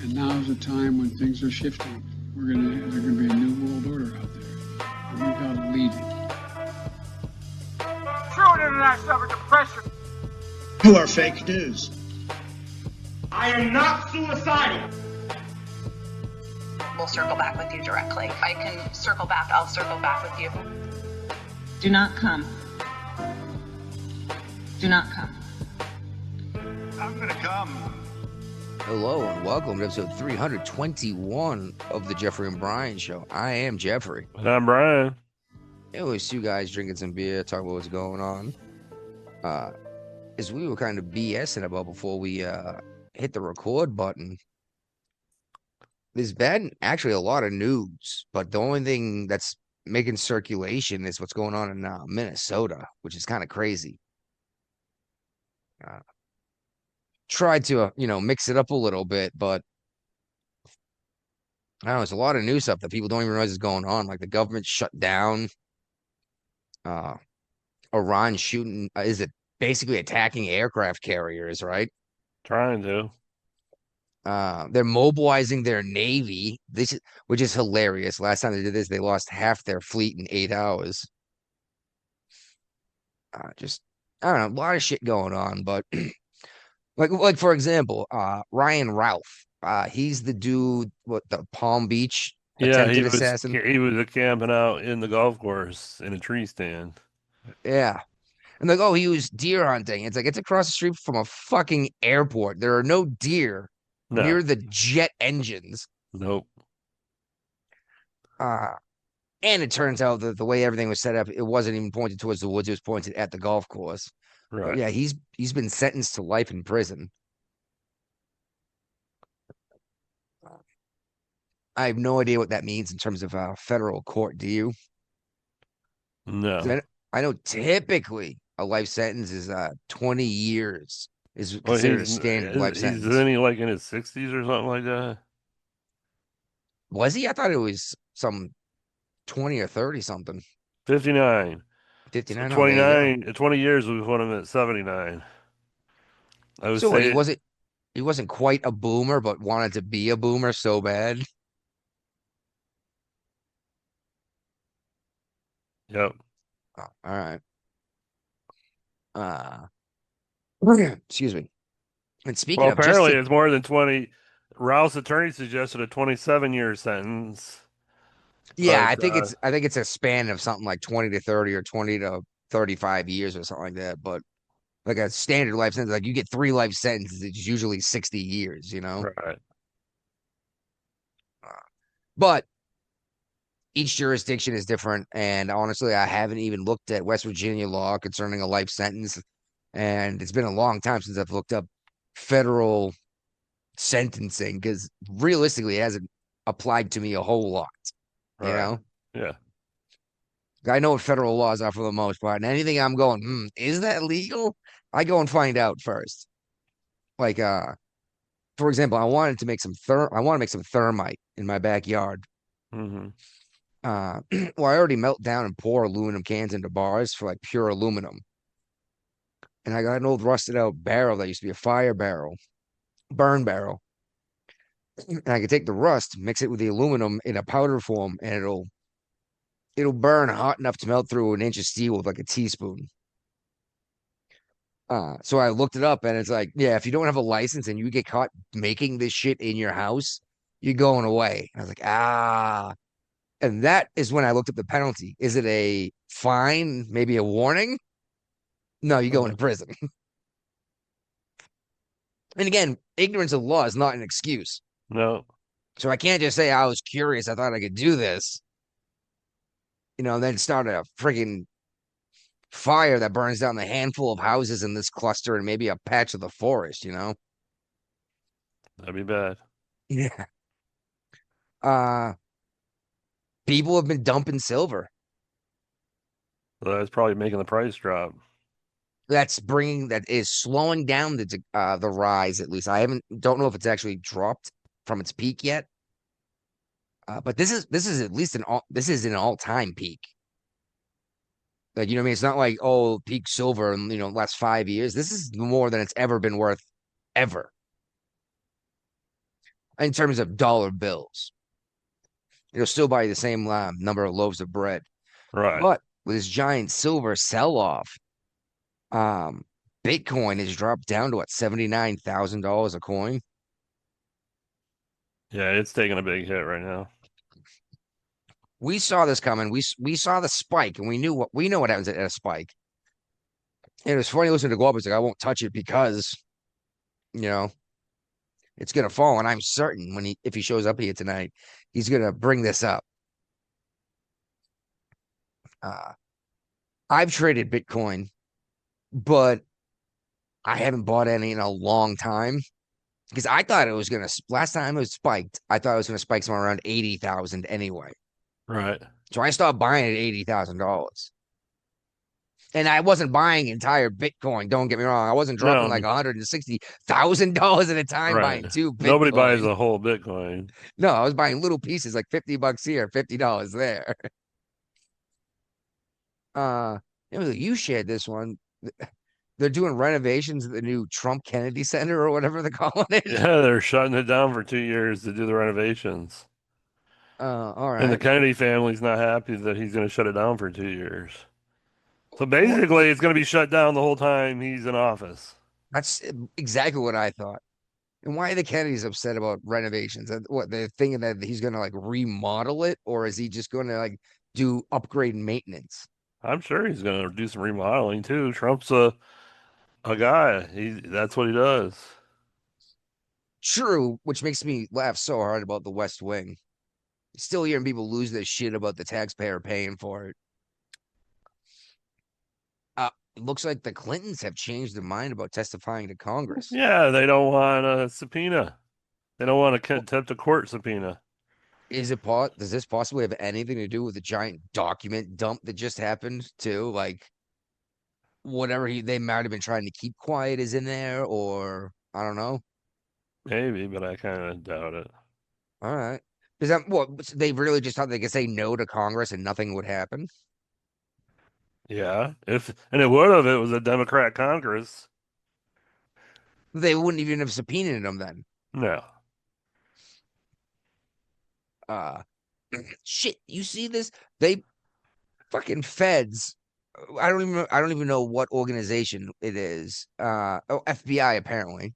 And now's the time when things are shifting. There's gonna be a new world order out there, and we've got to lead it. True internet suffered depression. You are fake news. I am not suicidal. We'll circle back with you directly. If I can circle back, I'll circle back with you. Do not come. Do not come. I'm gonna come. Hello and welcome to episode 321 of the Jeffrey and Brian Show. I am Jeffrey. And I'm Brian. It was two guys drinking some beer, talking about what's going on. As we were kind of BSing about before we hit the record button, there's been actually a lot of news, but the only thing that's making circulation is what's going on in Minnesota, which is kind of crazy. Tried to, mix it up a little bit, but I don't know, there's a lot of new stuff that people don't even realize is going on. Like the government shut down, Iran shooting, is it basically attacking aircraft carriers, right? Trying to. They're mobilizing their Navy, which is hilarious. Last time they did this, they lost half their fleet in 8 hours. I don't know, a lot of shit going on, but like for example, Ryan Ralph, he's the dude, the Palm Beach attempted assassin. He was camping out in the golf course in a tree stand. Yeah. And like, oh, he was deer hunting. It's like, it's across the street from a fucking airport. There are no deer near the jet engines. Nope. And it turns out that the way everything was set up, it wasn't even pointed towards the woods. It was pointed at the golf course. Right. But yeah, he's been sentenced to life in prison. I have no idea what that means in terms of federal court. Do you? No. I know typically a life sentence is 20 years is considered a standard life sentence. Isn't he like in his 60s or something like that? Was he? I thought it was some 20 or 30 something. 59. 59. So 29. 20 years we put him at 79. I was saying he wasn't quite a boomer, but wanted to be a boomer so bad. Yep. Oh, all right. Excuse me. And speaking Well, of, apparently it's more than 20. Ralph's attorney suggested a 27-year sentence. Yeah, But, I think it's a span of something like 20 to 30 or 20 to 35 years or something like that. But like a standard life sentence, like you get 3 life sentences, it's usually 60 years, Right. But each jurisdiction is different. And honestly, I haven't even looked at West Virginia law concerning a life sentence. And it's been a long time since I've looked up federal sentencing because realistically, it hasn't applied to me a whole lot. Right. Yeah. I know what federal laws are for the most part, and anything I'm going, is that legal? I go and find out first. Like, for example, I want to make some thermite in my backyard. Mm-hmm. Well, I already melt down and pour aluminum cans into bars for like pure aluminum. And I got an old rusted out barrel that used to be a fire barrel, burn barrel. And I can take the rust, mix it with the aluminum in a powder form, and it'll burn hot enough to melt through an inch of steel with like a teaspoon. So I looked it up and it's like, yeah, if you don't have a license and you get caught making this shit in your house, you're going away. And I was like, and that is when I looked up the penalty. Is it a fine, maybe a warning? No, you go into prison. And again, ignorance of the law is not an excuse. No. So I can't just say I was curious. I thought I could do this. And then start a freaking fire that burns down the handful of houses in this cluster and maybe a patch of the forest, That'd be bad. Yeah. People have been dumping silver. So that's probably making the price drop. That is slowing down the rise, at least. Don't know if it's actually dropped from its peak yet. But this is at least this is an all-time peak. Like, what I mean? It's not like, peak silver in, last 5 years. This is more than it's ever been worth, ever. in terms of dollar bills. It'll still buy you the same number of loaves of bread. Right. But with this giant silver sell-off, Bitcoin has dropped down to what, $79,000 a coin. Yeah, it's taking a big hit right now. We saw this coming. We saw the spike, and we know what happens at a spike. And it was funny listening to Glob. It's like, I won't touch it because, you know, it's gonna fall. And I'm certain if he shows up here tonight, he's gonna bring this up. I've traded Bitcoin, but I haven't bought any in a long time because I thought it was gonna. Last time it was spiked, I thought it was gonna spike somewhere around 80,000 anyway. Right. So I stopped buying at $80,000. And I wasn't buying entire Bitcoin. Don't get me wrong. I wasn't dropping No. like $160,000 at a time Right. buying two Bitcoin. Nobody buys a whole Bitcoin. No, I was buying little pieces like $50 here, $50 there. You shared this one. They're doing renovations at the new Trump Kennedy Center or whatever they're calling it. Yeah, they're shutting it down for 2 years to do the renovations. All And the right. Kennedy family's not happy that he's going to shut it down for 2 years. So basically, it's going to be shut down the whole time he's in office. That's exactly what I thought. And why are the Kennedys upset about renovations? What, they're thinking that he's gonna like remodel it, or is he just gonna like do upgrade and maintenance? I'm sure he's going to do some remodeling too. Trump's a guy. That's what he does. True, which makes me laugh so hard about the West Wing. Still hearing people lose their shit about the taxpayer paying for it. It looks like the Clintons have changed their mind about testifying to Congress. Yeah, they don't want a subpoena. They don't want a contempt of court subpoena. Does this possibly have anything to do with the giant document dump that just happened too? Like whatever they might have been trying to keep quiet is in there, or I don't know. Maybe, but I kind of doubt it. All right. Is that what they really just thought they could say no to Congress and nothing would happen? Yeah, and it would have. It was a Democrat Congress. They wouldn't even have subpoenaed them then. No. Shit, you see this? They fucking feds. I don't even know what organization it is. FBI apparently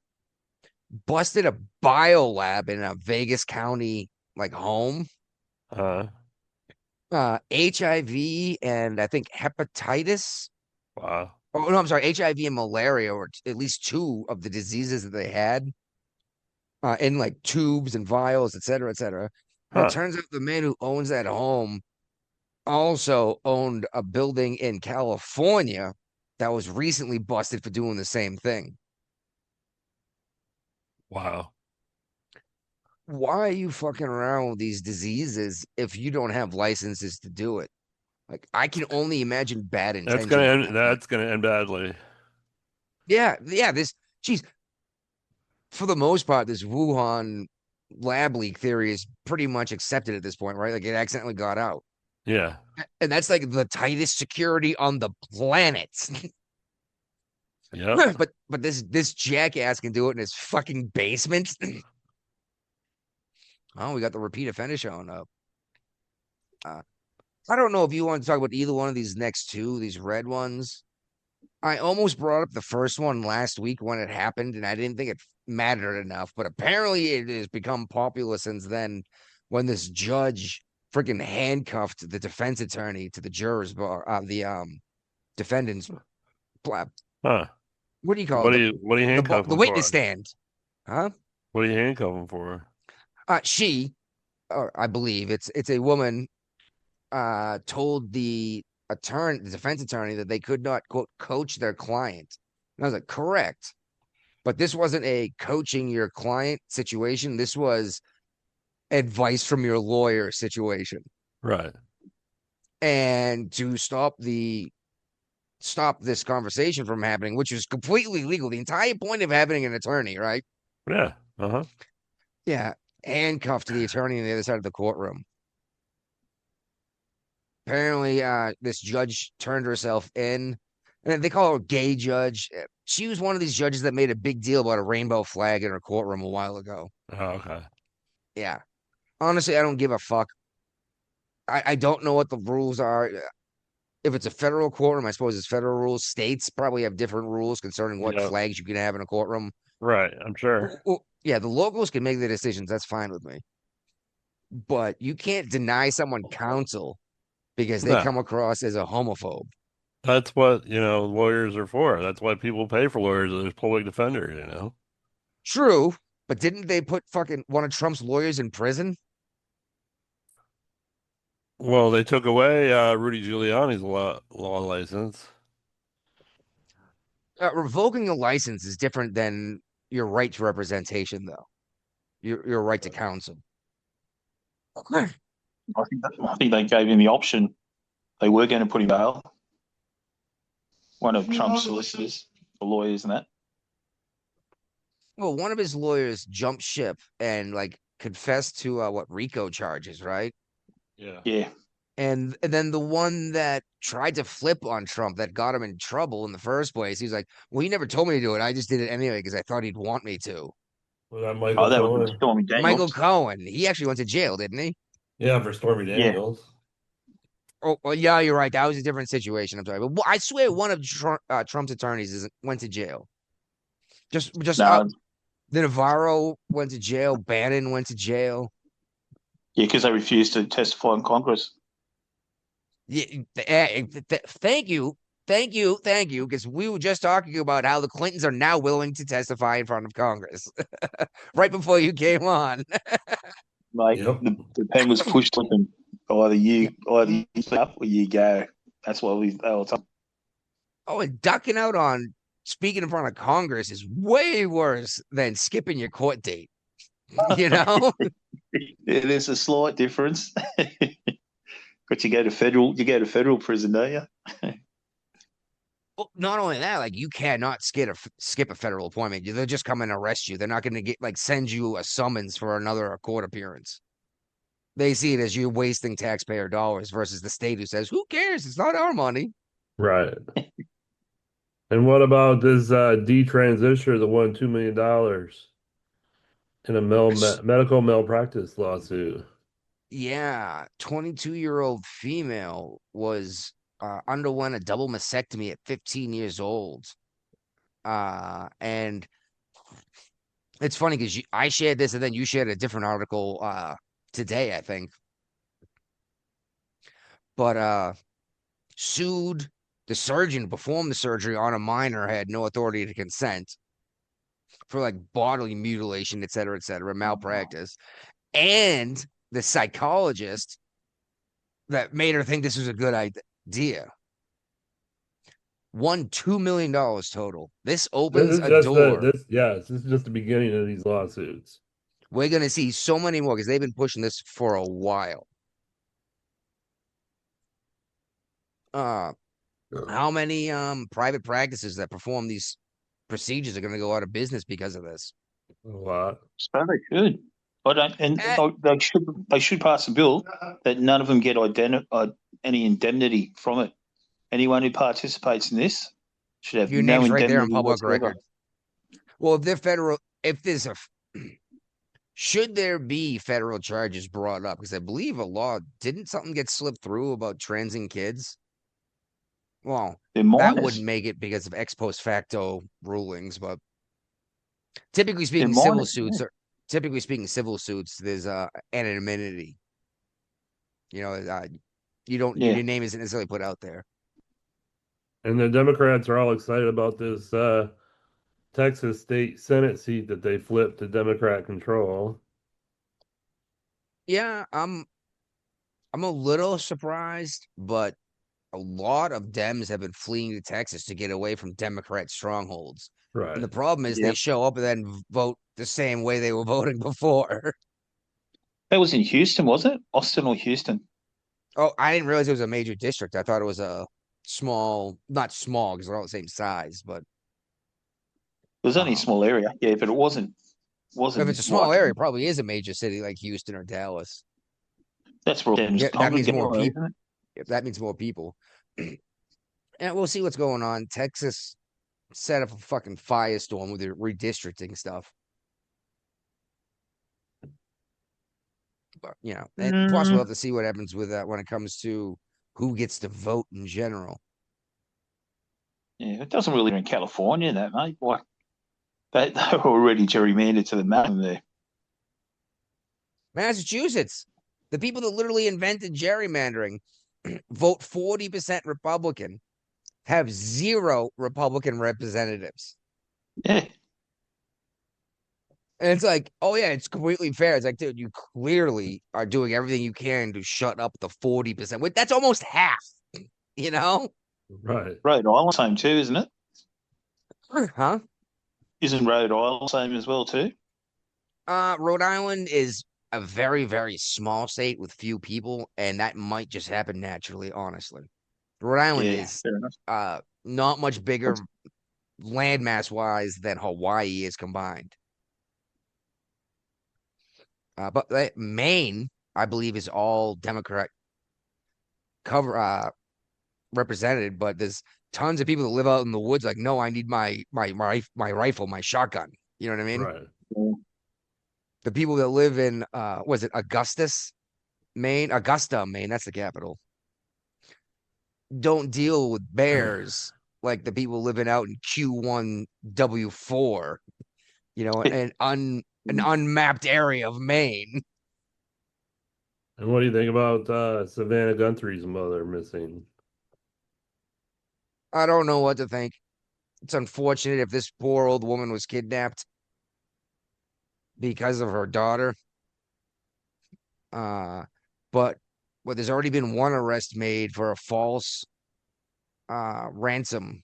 busted a bio lab in a Vegas County like home. HIV and I think hepatitis. Wow. Oh no, I'm sorry, HIV and malaria, or at least two of the diseases that they had. In like tubes and vials, et cetera, et cetera. And it turns out the man who owns that home also owned a building in California that was recently busted for doing the same thing. Wow. Why are you fucking around with these diseases if you don't have licenses to do it? Like, I can only imagine bad intentions. That's gonna end badly. Yeah. Geez, for the most part, this Wuhan lab leak theory is pretty much accepted at this point, right? Like, it accidentally got out. Yeah. And that's like the tightest security on the planet. Yep. but this jackass can do it in his fucking basement. Oh, we got the repeat offender showing up. I don't know if you want to talk about either one of these next two, these red ones. I almost brought up the first one last week when it happened, and I didn't think it mattered enough. But apparently, it has become popular since then. When this judge freaking handcuffed the defense attorney to the jurors bar, the defendant's Huh. What do you call it? What do you handcuff The witness stand? Huh? What do you handcuff him for? She, or I believe it's a woman, told the defense attorney, that they could not quote coach their client. And I was like, correct. But this wasn't a coaching your client situation. This was advice from your lawyer situation. Right. And to stop this conversation from happening, which is completely legal. The entire point of having an attorney, right? Yeah. Yeah. Handcuffed to the attorney on the other side of the courtroom. Apparently, this judge turned herself in, and they call her a gay judge. She was one of these judges that made a big deal about a rainbow flag in her courtroom a while ago. Oh, okay. Yeah. Honestly, I don't give a fuck. I don't know what the rules are. If it's a federal courtroom, I suppose it's federal rules. States probably have different rules concerning what Yeah, flags you can have in a courtroom. right. I'm sure. Well, yeah, the locals can make the decisions. That's fine with me. But you can't deny someone counsel because they No, come across as a homophobe. that's what, lawyers are for. That's why people pay for lawyers. There's public defenders. True, but didn't they put fucking one of Trump's lawyers in prison? Well, they took away Rudy Giuliani's law license. Revoking a license is different than your right to representation, though. Your right to counsel. I think they gave him the option. They were going to put him bail. One of Trump's solicitors, the lawyers, and that. Well, one of his lawyers jumped ship and like confessed to what RICO charges, right? Yeah. Yeah, And then the one that tried to flip on Trump that got him in trouble in the first place, he's like, "Well, he never told me to do it. I just did it anyway because I thought he'd want me to." Was that Michael that was Cohen? Stormy Daniels. Michael Cohen, he actually went to jail, didn't he? Yeah, for Stormy Yeah. Daniels. Oh, well, yeah, you're right. That was a different situation. I'm sorry, but I swear one of Trump's attorneys went to jail. Just No, the Navarro went to jail. Bannon went to jail. yeah, because they refused to testify in Congress. Yeah, thank you, because we were just talking about how the Clintons are now willing to testify in front of Congress right before you came on. Like Yep. the pen was pushed with them. Either you up or you go. That's what they were talking. Oh, and ducking out on speaking in front of Congress is way worse than skipping your court date. You know? There's a slight difference. But you go to federal prison, don't you? Well, not only that, like you cannot skip a federal appointment. They'll just come and arrest you. They're not going to send you a summons for another court appearance. They see it as you wasting taxpayer dollars versus the state who says, "Who cares? It's not our money." Right. And what about this detransitioner that won $2 million in a medical malpractice lawsuit? Yeah, 22-year-old female was underwent a double mastectomy at 15 years old. And it's funny because I shared this and then you shared a different article today, I think. But sued the surgeon who performed the surgery on a minor, had no authority to consent for like bodily mutilation, et cetera, malpractice. And the psychologist that made her think this was a good idea won $2 million total. This opens a door. This is just the beginning of these lawsuits. We're going to see so many more because they've been pushing this for a while. How many private practices that perform these procedures are going to go out of business because of this? A lot. So they should. They should pass a bill that none of them get any indemnity from it. Anyone who participates in this should have Your no name's right there on indemnity public whatsoever. record. Well, if there's a, should there be federal charges brought up? Because I believe didn't something get slipped through about transing kids? Well, They're that minors. wouldn't make it because of ex post facto rulings, but typically They're speaking, civil minors, suits yeah. are typically speaking civil suits. There's anonymity. You don't Yeah. your name isn't necessarily put out there. And the Democrats are all excited about this Texas state Senate seat that they flipped to Democrat control. Yeah, I'm a little surprised, but a lot of Dems have been fleeing to Texas to get away from Democrat strongholds. Right. And the problem is Yep. they show up and then vote the same way they were voting before. That was in Houston, was it? Austin or Houston? Oh, I didn't realize it was a major district. I thought it was a not small because they're all the same size, but It was only a small area. Yeah, but it wasn't. if it's a small area, it probably is a major city like Houston or Dallas. That's where Yeah, that means more people. people. If that means more people. And we'll see what's going on. Texas set up a fucking firestorm with their redistricting stuff. But, and plus we'll have to see what happens with that when it comes to who gets to vote in general. Yeah, it doesn't really in California, that mate. Like they were already gerrymandered to the maximum there. Massachusetts, the people that literally invented gerrymandering vote 40% Republican, have 0 Republican representatives. Yeah. And it's like, oh yeah, it's completely fair. It's like, dude, you clearly are doing everything you can to shut up the 40%. That's almost half, you know? Right. Rhode Island same too, isn't it? Huh? Isn't Rhode Island same as well too? Rhode Island is a very, very small state with few people, and that might just happen naturally, honestly. Rhode Island is fair enough. not much bigger landmass wise than Hawaii is combined. But Maine, I believe, is all Democrat represented, but there's tons of people that live out in the woods like, no, I need my rifle, my shotgun. You know what I mean? Right. Yeah. The people that live in was it Augusta, Maine, that's the capital. Don't deal with bears like the people living out in Q1W4, an unmapped area of Maine. And what do you think about Savannah Gunthery's mother missing? I don't know what to think. It's unfortunate if this poor old woman was kidnapped because of her daughter. But there's already been one arrest made for a false ransom,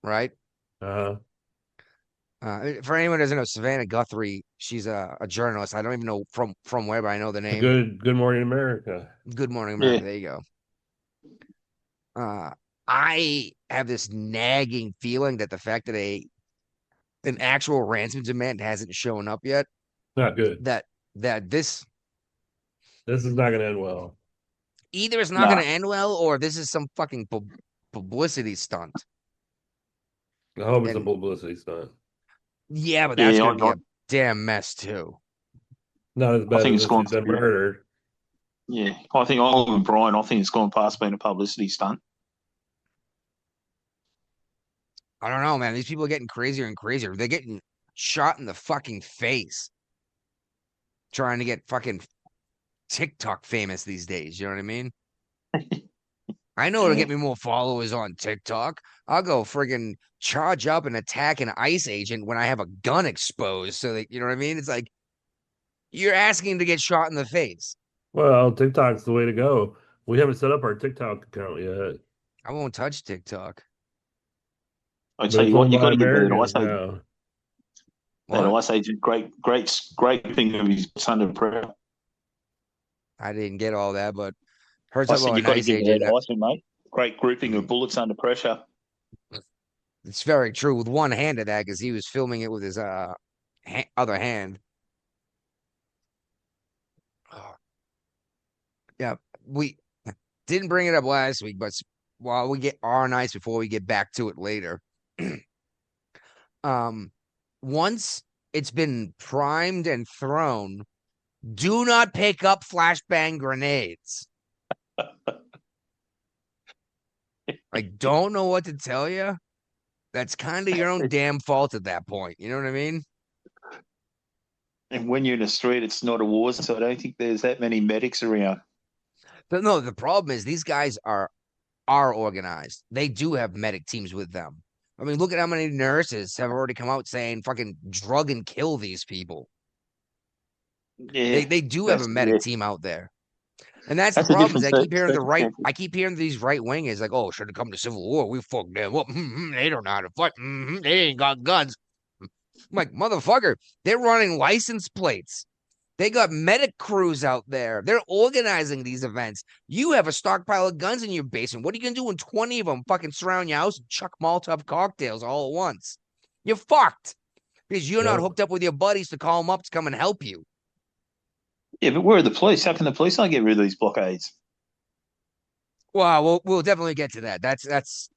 right? Uh-huh. For anyone who doesn't know, Savannah Guthrie, she's a journalist. I don't even know from where, but I know the name. Good Morning America. Good Morning America. Yeah. There you go. I have this nagging feeling that the fact that an actual ransom demand hasn't shown up yet, Not good. that this This is not going to end well. either it's not going to end well, or this is some fucking publicity stunt. I hope it's a publicity stunt. Yeah, but that's going to be I- a damn mess too. Not as bad think as it's gone she's been through. murdered. Yeah, I think I'm with Brian. I think it's gone past being a publicity stunt. I don't know, man. These people are getting crazier and crazier. They're getting shot in the fucking face trying to get fucking TikTok famous these days. You know what I mean? I know it'll get me more followers on TikTok. I'll go friggin' charge up and attack an ICE agent when I have a gun exposed. So that, you know what I mean? It's like you're asking to get shot in the face. Well, TikTok's the way to go. We haven't set up our TikTok account yet. I won't touch TikTok. I tell you what, you got to get better. Now. I say great scraping of his under pressure. I didn't get all that, but heard I something said about you an got to ICE get agent. better, I said, mate. Great grouping of bullets under pressure. It's very true with one hand of that because he was filming it with his other hand. Yeah, we didn't bring it up last week, but while we get our nights before we get back to it later, once it's been primed and thrown, do not pick up flashbang grenades. I don't know what to tell you. That's kind of your own damn fault at that point. You know what I mean? And when you're in the street, it's not a war, so I don't think there's that many medics around. But no, the problem is these guys are organized. They do have medic teams with them. I mean, look at how many nurses have already come out saying fucking drug and kill these people. Yeah, They do have a medic team out there. And that's the That's a problem. Is I different keep hearing circumstance. I keep hearing these right wingers like, oh, should have come to Civil War. We fucked them up. They don't know how to fight. They ain't got guns. I'm like, motherfucker, they're running license plates. They got medic crews out there. They're organizing these events. You have a stockpile of guns in your basement. What are you going to do when 20 of them fucking surround your house and chuck Molotov cocktails all at once? You're fucked because you're not hooked up with your buddies to call them up to come and help you. Yeah, but where are the police? How can the police not get rid of these blockades? Well, we'll definitely get to that. That's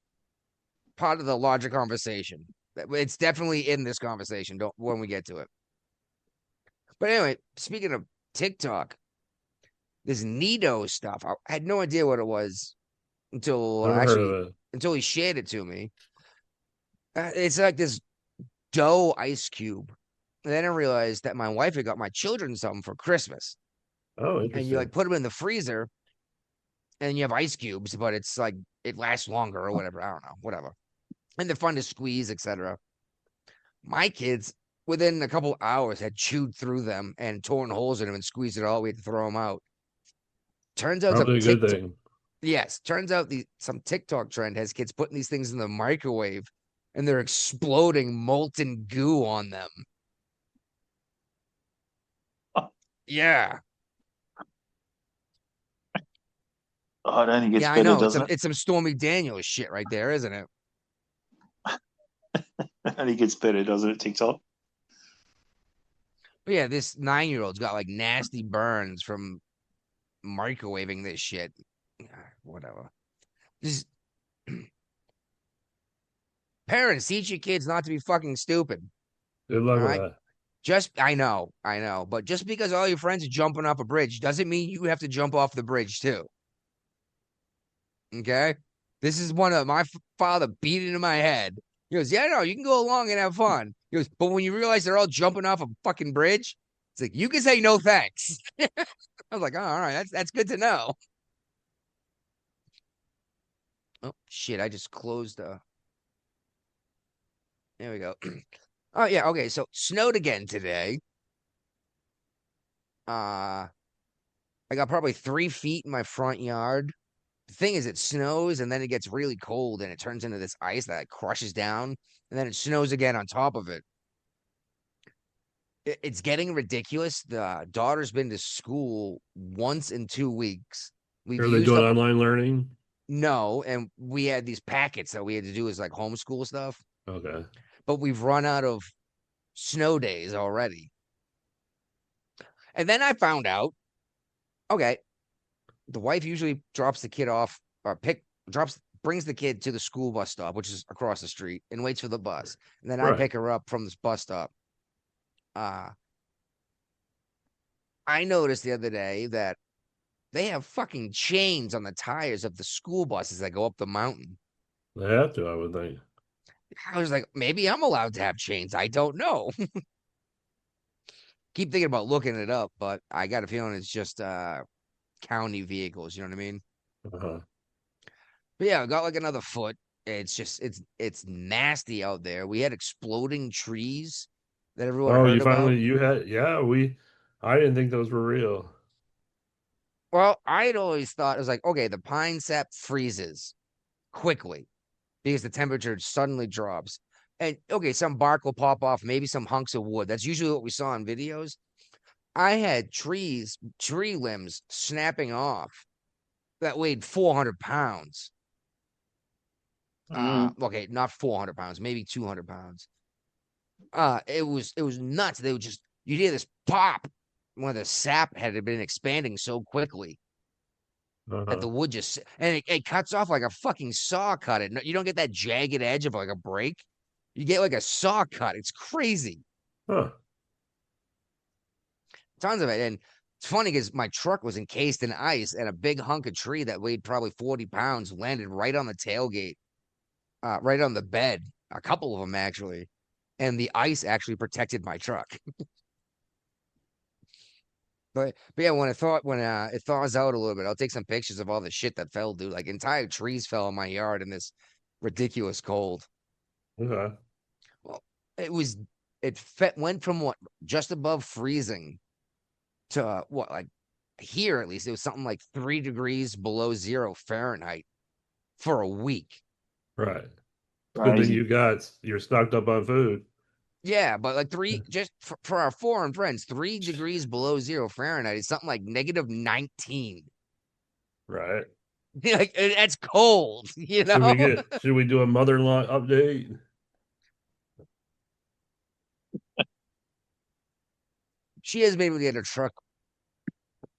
part of the larger conversation. It's definitely in this conversation when we get to it. But anyway, speaking of TikTok, this Nido stuff. I had no idea what it was until Never heard of it. until he shared it to me. It's like this dough ice cube. And then I realized that my wife had got my children something for Christmas. Oh, And interesting. you like put them in the freezer and you have ice cubes, but it's like it lasts longer or whatever. I don't know, whatever. And they're fun to squeeze, etc. My kids, within a couple hours, had chewed through them and torn holes in them and squeezed it all. We had to throw them out. Turns out Probably a some good thing. Yes, turns out some TikTok trend has kids putting these things in the microwave and they're exploding molten goo on them. Yeah. Oh, it only gets Yeah, I better, know. doesn't it? It's some Stormy Daniels shit right there, isn't it? It only gets better, doesn't it, TikTok? But yeah, this 9-year-old's got like nasty burns from microwaving this shit. Whatever. Just parents, teach your kids not to be fucking stupid. Good luck All with right. I know. But just because all your friends are jumping off a bridge doesn't mean you have to jump off the bridge too. Okay. This is one of my father beat it into my head. He goes, yeah, no, you can go along and have fun. He goes, but when you realize they're all jumping off a fucking bridge, it's like, you can say no thanks. I was like, oh, all right, that's good to know. Oh, shit, I just closed there we go. Oh, yeah, okay, so snowed again today. I got probably 3 feet in my front yard. The thing is, it snows and then it gets really cold and it turns into this ice that crushes down and then it snows again on top of it. It's getting ridiculous. The daughter's been to school once in 2 weeks. We've Are they used doing up online learning? no, and we had these packets that we had to do as like homeschool stuff, Okay. but we've run out of snow days already. And then I found out, okay, the wife usually drops the kid off or brings the kid to the school bus stop, which is across the street, and waits for the bus. And then I Right. pick her up from this bus stop. I noticed the other day that they have fucking chains on the tires of the school buses that go up the mountain. They have to, I would think. I was like, maybe I'm allowed to have chains. I don't know. Keep thinking about looking it up, but I got a feeling it's just county vehicles. You know what I mean? Uh-huh. But yeah, I got like another foot. It's just it's nasty out there. We had exploding trees that everyone Oh, heard you about. finally I didn't think those were real. Well, I'd always thought it was like, okay, the pine sap freezes quickly because the temperature suddenly drops. And okay, some bark will pop off, maybe some hunks of wood. That's usually what we saw in videos. I had tree limbs snapping off that weighed 400 pounds. Okay, not 400 pounds, maybe 200 pounds. It was nuts. They would just, you'd hear this pop when the sap had been expanding so quickly that the wood just, and it cuts off like a fucking saw cut. You don't get that jagged edge of like a break. You get like a saw cut. It's crazy. Huh. Tons of it. And it's funny because my truck was encased in ice and a big hunk of tree that weighed probably 40 pounds landed right on the tailgate, right on the bed. A couple of them actually. And the ice actually protected my truck. But yeah, when it thaws out a little bit, I'll take some pictures of all the shit that fell, dude. Like entire trees fell in my yard in this ridiculous cold. Okay. Well, went from what just above freezing to what, like here at least it was something like 3 degrees below 0 Fahrenheit for a week. Right. Good thing you're stocked up on food. Yeah, but like just for our foreign friends, 3 degrees below 0 Fahrenheit is something like -19. Right. Like that's cold, you know. Should we do a mother-in-law update? She has been able to get her truck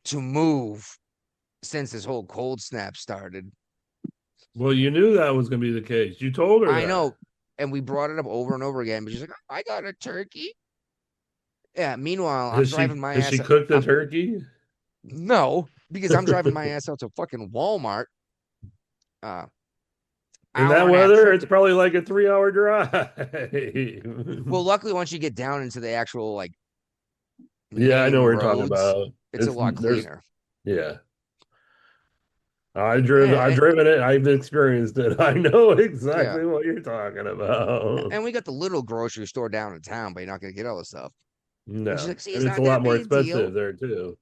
to move since this whole cold snap started. Well, you knew that was going to be the case. You told her I that. know, and we brought it up over and over again, but she's like, I got a turkey. Yeah, meanwhile, I'm driving my ass. Has she cooked the turkey? No, because I'm driving my ass out to fucking Walmart. In Hour that and a half weather, trip it's to- probably like a 3-hour drive. well, luckily, once you get down into the actual like Yeah, I know main what you're talking roads, about. it's a lot There's cleaner. yeah. Yeah, I've driven it. I've experienced it. I know yeah. exactly what you're talking about. And we got the little grocery store down in town, but you're not gonna get all the stuff. And she's No, like, see, and it's it's a not lot that more big a deal. expensive there too.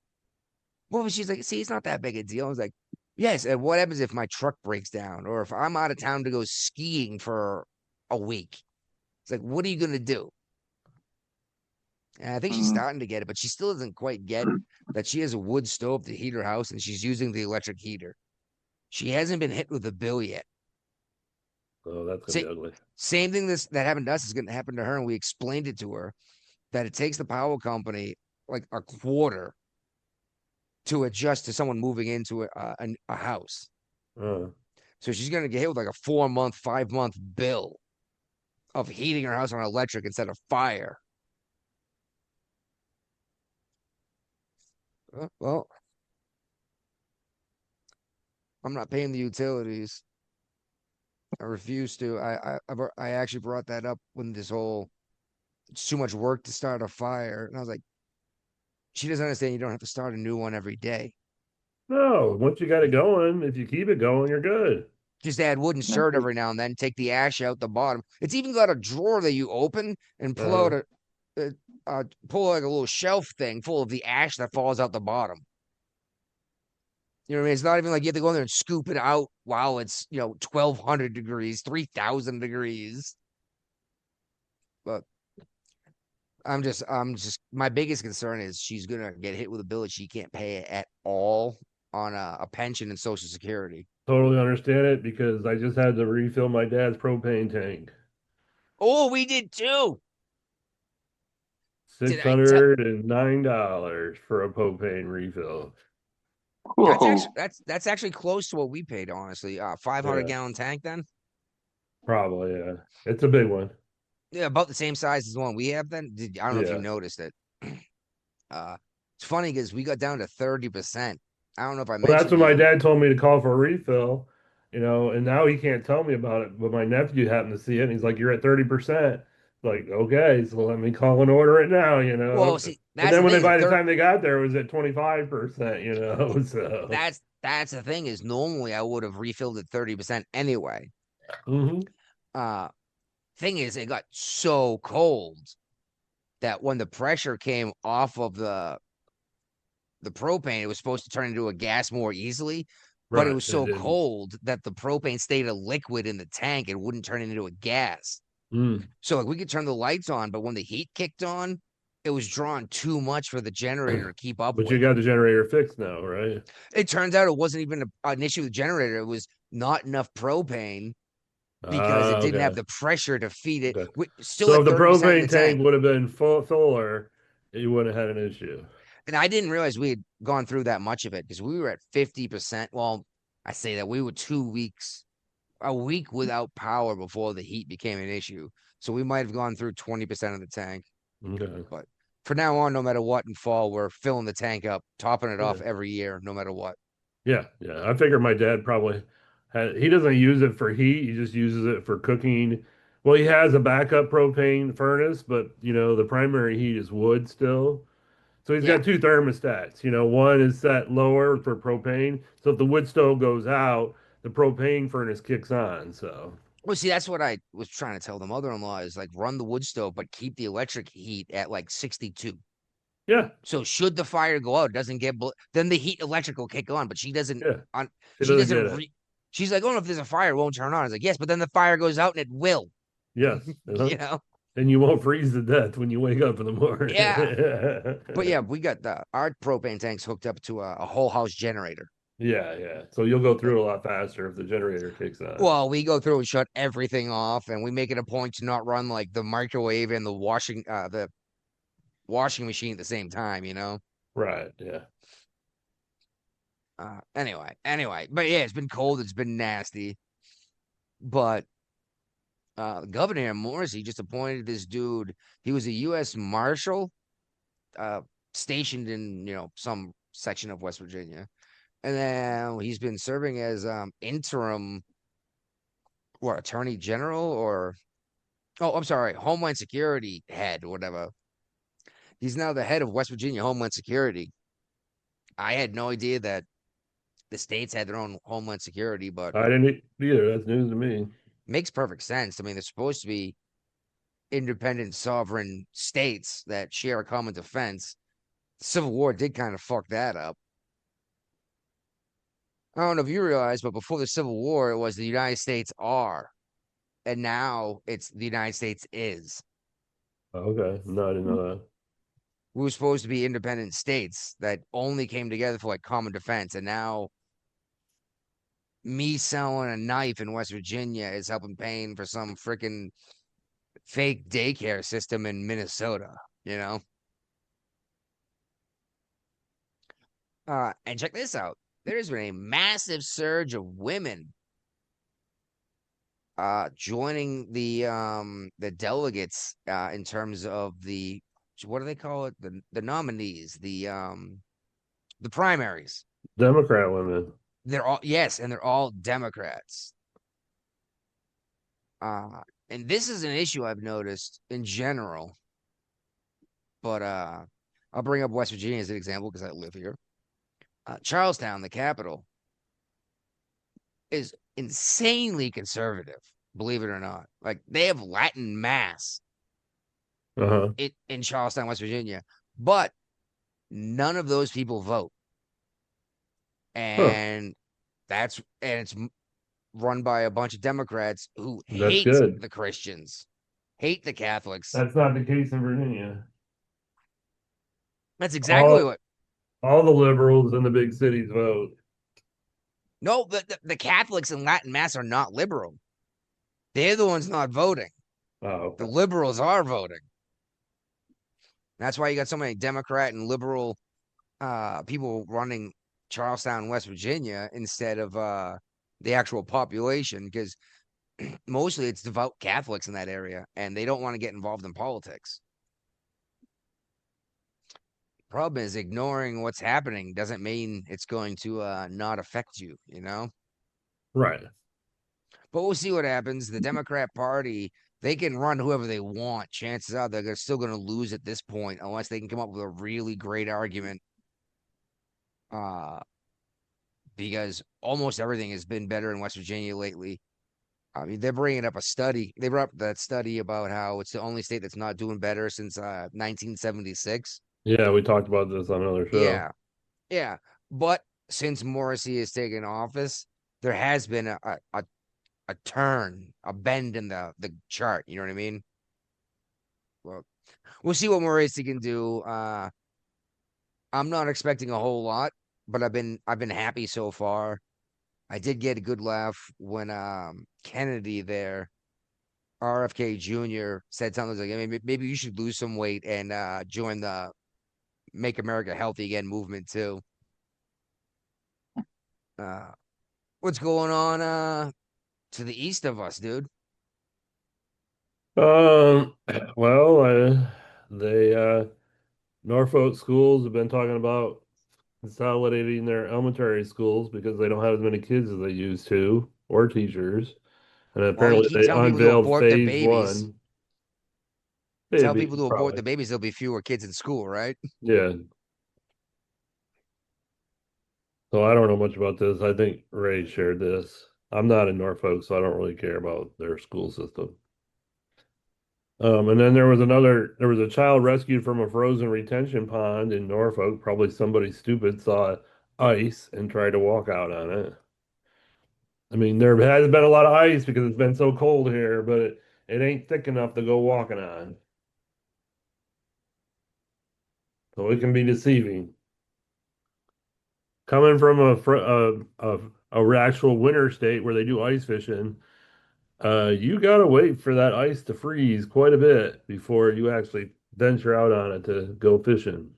Well, she's like, see, it's not that big a deal. I was like, yes. And what happens if my truck breaks down or if I'm out of town to go skiing for a week? It's like, what are you gonna do? And I think she's starting to get it, but she still doesn't quite get that she has a wood stove to heat her house and she's using the electric heater. She hasn't been hit with a bill yet. Oh, that's gonna Sa- be ugly. Same thing that happened to us is going to happen to her, and we explained it to her that it takes the power company like a quarter to adjust to someone moving into a house. Uh, So she's going to get hit with like a 4-month, 5-month bill of heating her house on electric instead of fire. Well, I'm not paying the utilities. I refuse to. I actually brought that up when this whole it's too much work to start a fire, and I was like, she doesn't understand. You don't have to start a new one every day. no, once you got it going, if you keep it going, you're good. Just add wood and stir it every now and then. Take the ash out the bottom. It's even got a drawer that you open and pull out pull like a little shelf thing full of the ash that falls out the bottom. You know what I mean? It's not even like you have to go in there and scoop it out while it's 1,200 degrees, 3,000 degrees. But my biggest concern is she's gonna get hit with a bill that she can't pay at all on a pension and Social Security. Totally understand it because I just had to refill my dad's propane tank. Oh, we did too. Six Did I tell? hundred and $9 for a propane refill. That's actually close to what we paid, honestly. 500 Yeah, gallon tank then. probably. Yeah, it's a big one. Yeah, about the same size as the one we have then. I don't know if you Yeah. noticed it. It's funny because we got down to 30%. I don't know if I Well, that's mentioned what to my you. dad told me to call for a refill, and now he can't tell me about it, but my nephew happened to see it and he's like, "You're at 30%." Like, okay, so let me call and order it now. Well, see, And that's then the when thing. by the time they got there, it was at 25%. So That's the thing is normally I would have refilled at 30% anyway. Mhm. Thing is, it got so cold that when the pressure came off of the propane, it was supposed to turn into a gas more easily, but it Right. was It so didn't. cold that the propane stayed a liquid in the tank and wouldn't turn into a gas. Mm. So like we could turn the lights on, but when the heat kicked on, it was drawing too much for the generator to keep up But you with. got the generator fixed now, right? It turns out it wasn't even an issue with the generator. It was not enough propane because it didn't have Okay. the pressure to feed it. Okay. Still So at if the 30% in the propane tank tank. would have been fuller, you wouldn't have had an issue. And I didn't realize we had gone through that much of it because we were at 50%. Well, I say that we were a week without power before the heat became an issue. So we might have gone through 20% of the tank. Okay. But for now on, no matter what in fall, we're filling the tank up, topping it Yeah. off every year, no matter what. Yeah, yeah. I figure my dad probably he doesn't use it for heat, he just uses it for cooking. Well, he has a backup propane furnace, but the primary heat is wood still. So he's Yeah. got two thermostats. One is set lower for propane. So if the wood stove goes out, the propane furnace kicks on. So Well, see, that's what I was trying to tell the mother-in-law is like run the wood stove, but keep the electric heat at like 62. yeah, So should the fire go out, it doesn't get then the heat electric will kick on, but she doesn't yeah. on He she doesn't get doesn't it. she's like, oh, if there's a fire, it won't turn on. I was like, yes, but then the fire goes out and it will. Yes. You know? And you won't freeze to death when you wake up in the morning. Yeah. But yeah, we got our propane tanks hooked up to a whole house generator. Yeah, yeah. So you'll go through a lot faster if the generator kicks on. Well, we go through and shut everything off, and we make it a point to not run like the microwave and the washing machine at the same time, Right, yeah. Anyway, but yeah, it's been cold, it's been nasty. But Governor Morrissey just appointed this dude. He was a U.S. Marshal, stationed in some section of West Virginia, And then he's been serving as interim attorney general or I'm sorry, Homeland Security head, whatever. He's now the head of West Virginia Homeland Security. I had no idea that the states had their own Homeland Security, but I didn't either. That's news to me. makes perfect sense. I mean, they're supposed to be independent, sovereign states that share a common defense. The Civil War did kind of fuck that up. I don't know if you realize, but before the Civil War, it was the United States are, and now it's the United States is. Okay, no, I didn't know that. We were supposed to be independent states that only came together for like common defense, and now me selling a knife in West Virginia is helping paying for some freaking fake daycare system in Minnesota, you know? And check this out. There's been a massive surge of women joining the delegates in terms of the what do they call it? The nominees, the primaries. Democrat women. They're all yes, and they're all Democrats. And this is an issue I've noticed in general, but I'll bring up West Virginia as an example because I live here. Charlestown, the capital, is insanely conservative, believe it or not. Like they have Latin mass Uh-huh. in Charlestown, West Virginia, but none of those people vote. Huh. And it's run by a bunch of Democrats who That's hate good. the Christians, hate the Catholics. That's not the case in Virginia. That's exactly what. All the liberals in the big cities vote. No, the Catholics in Latin Mass are not liberal. They're the ones not voting. Oh, The liberals are voting. That's why you got so many Democrat and liberal people running Charlestown, West Virginia, instead of the actual population, because mostly it's devout Catholics in that area, and they don't want to get involved in politics. Problem is, ignoring what's happening doesn't mean it's going to not affect you, you know? right. But we'll see what happens. The Democrat Party, they can run whoever they want. Chances are they're still going to lose at this point unless they can come up with a really great argument. Because almost everything has been better in West Virginia lately. I mean, they're bringing up a study. They brought up that study about how it's the only state that's not doing better since 1976. Yeah, we talked about this on another show. Yeah, yeah. But since Morrissey has taken office, there has been a turn, a bend in the chart. You know what I mean? Well, we'll see what Morrissey can do. I'm not expecting a whole lot, but I've been happy so far. I did get a good laugh when Kennedy there, RFK Jr. said something like, maybe you should lose some weight and join the Make America Healthy Again movement too. What's going on to the east of us, dude? Um, well, Norfolk schools have been talking about consolidating their elementary schools because they don't have as many kids as they used to, or teachers. And Well, you apparently keep they telling people to unveiled abort their phase babies. one. Tell Maybe, people to abort the probably. babies, there'll be fewer kids in school, right? Yeah. So I don't know much about this. I think Ray shared this. I'm not in Norfolk, so I don't really care about their school system. And then there was a child rescued from a frozen retention pond in Norfolk. Probably somebody stupid saw ice and tried to walk out on it. I mean, there has been a lot of ice because it's been so cold here, but it ain't thick enough to go walking on. So it can be deceiving. Coming from a actual winter state where they do ice fishing, you gotta wait for that ice to freeze quite a bit before you actually venture out on it to go fishing.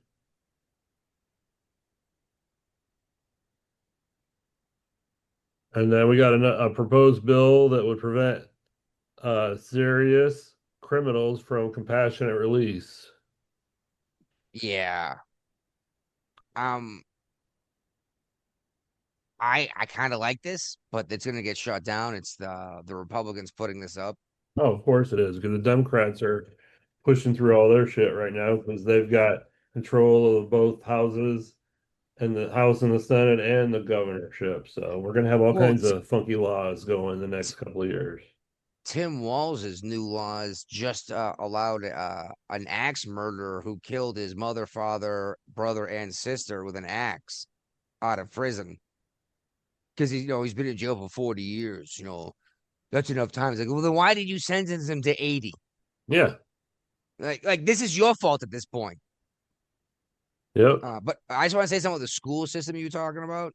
And then we got a proposed bill that would prevent serious criminals from compassionate release. Yeah. Um, I kind of like this, but it's going to get shut down. It's the Republicans putting this up. Oh, of course it is, because the Democrats are pushing through all their shit right now because they've got control of both houses and the House and the Senate and the governorship. So we're gonna have all Well, kinds of funky laws going the next couple of years. Tim Walz's new laws just allowed an axe murderer who killed his mother, father, brother, and sister with an axe out of prison because he's been in jail for 40 years. That's enough time. It's like, well, then why did you sentence him to 80? Yeah. Like this is your fault at this point. Yep. But I just want to say something with the school system you were talking about.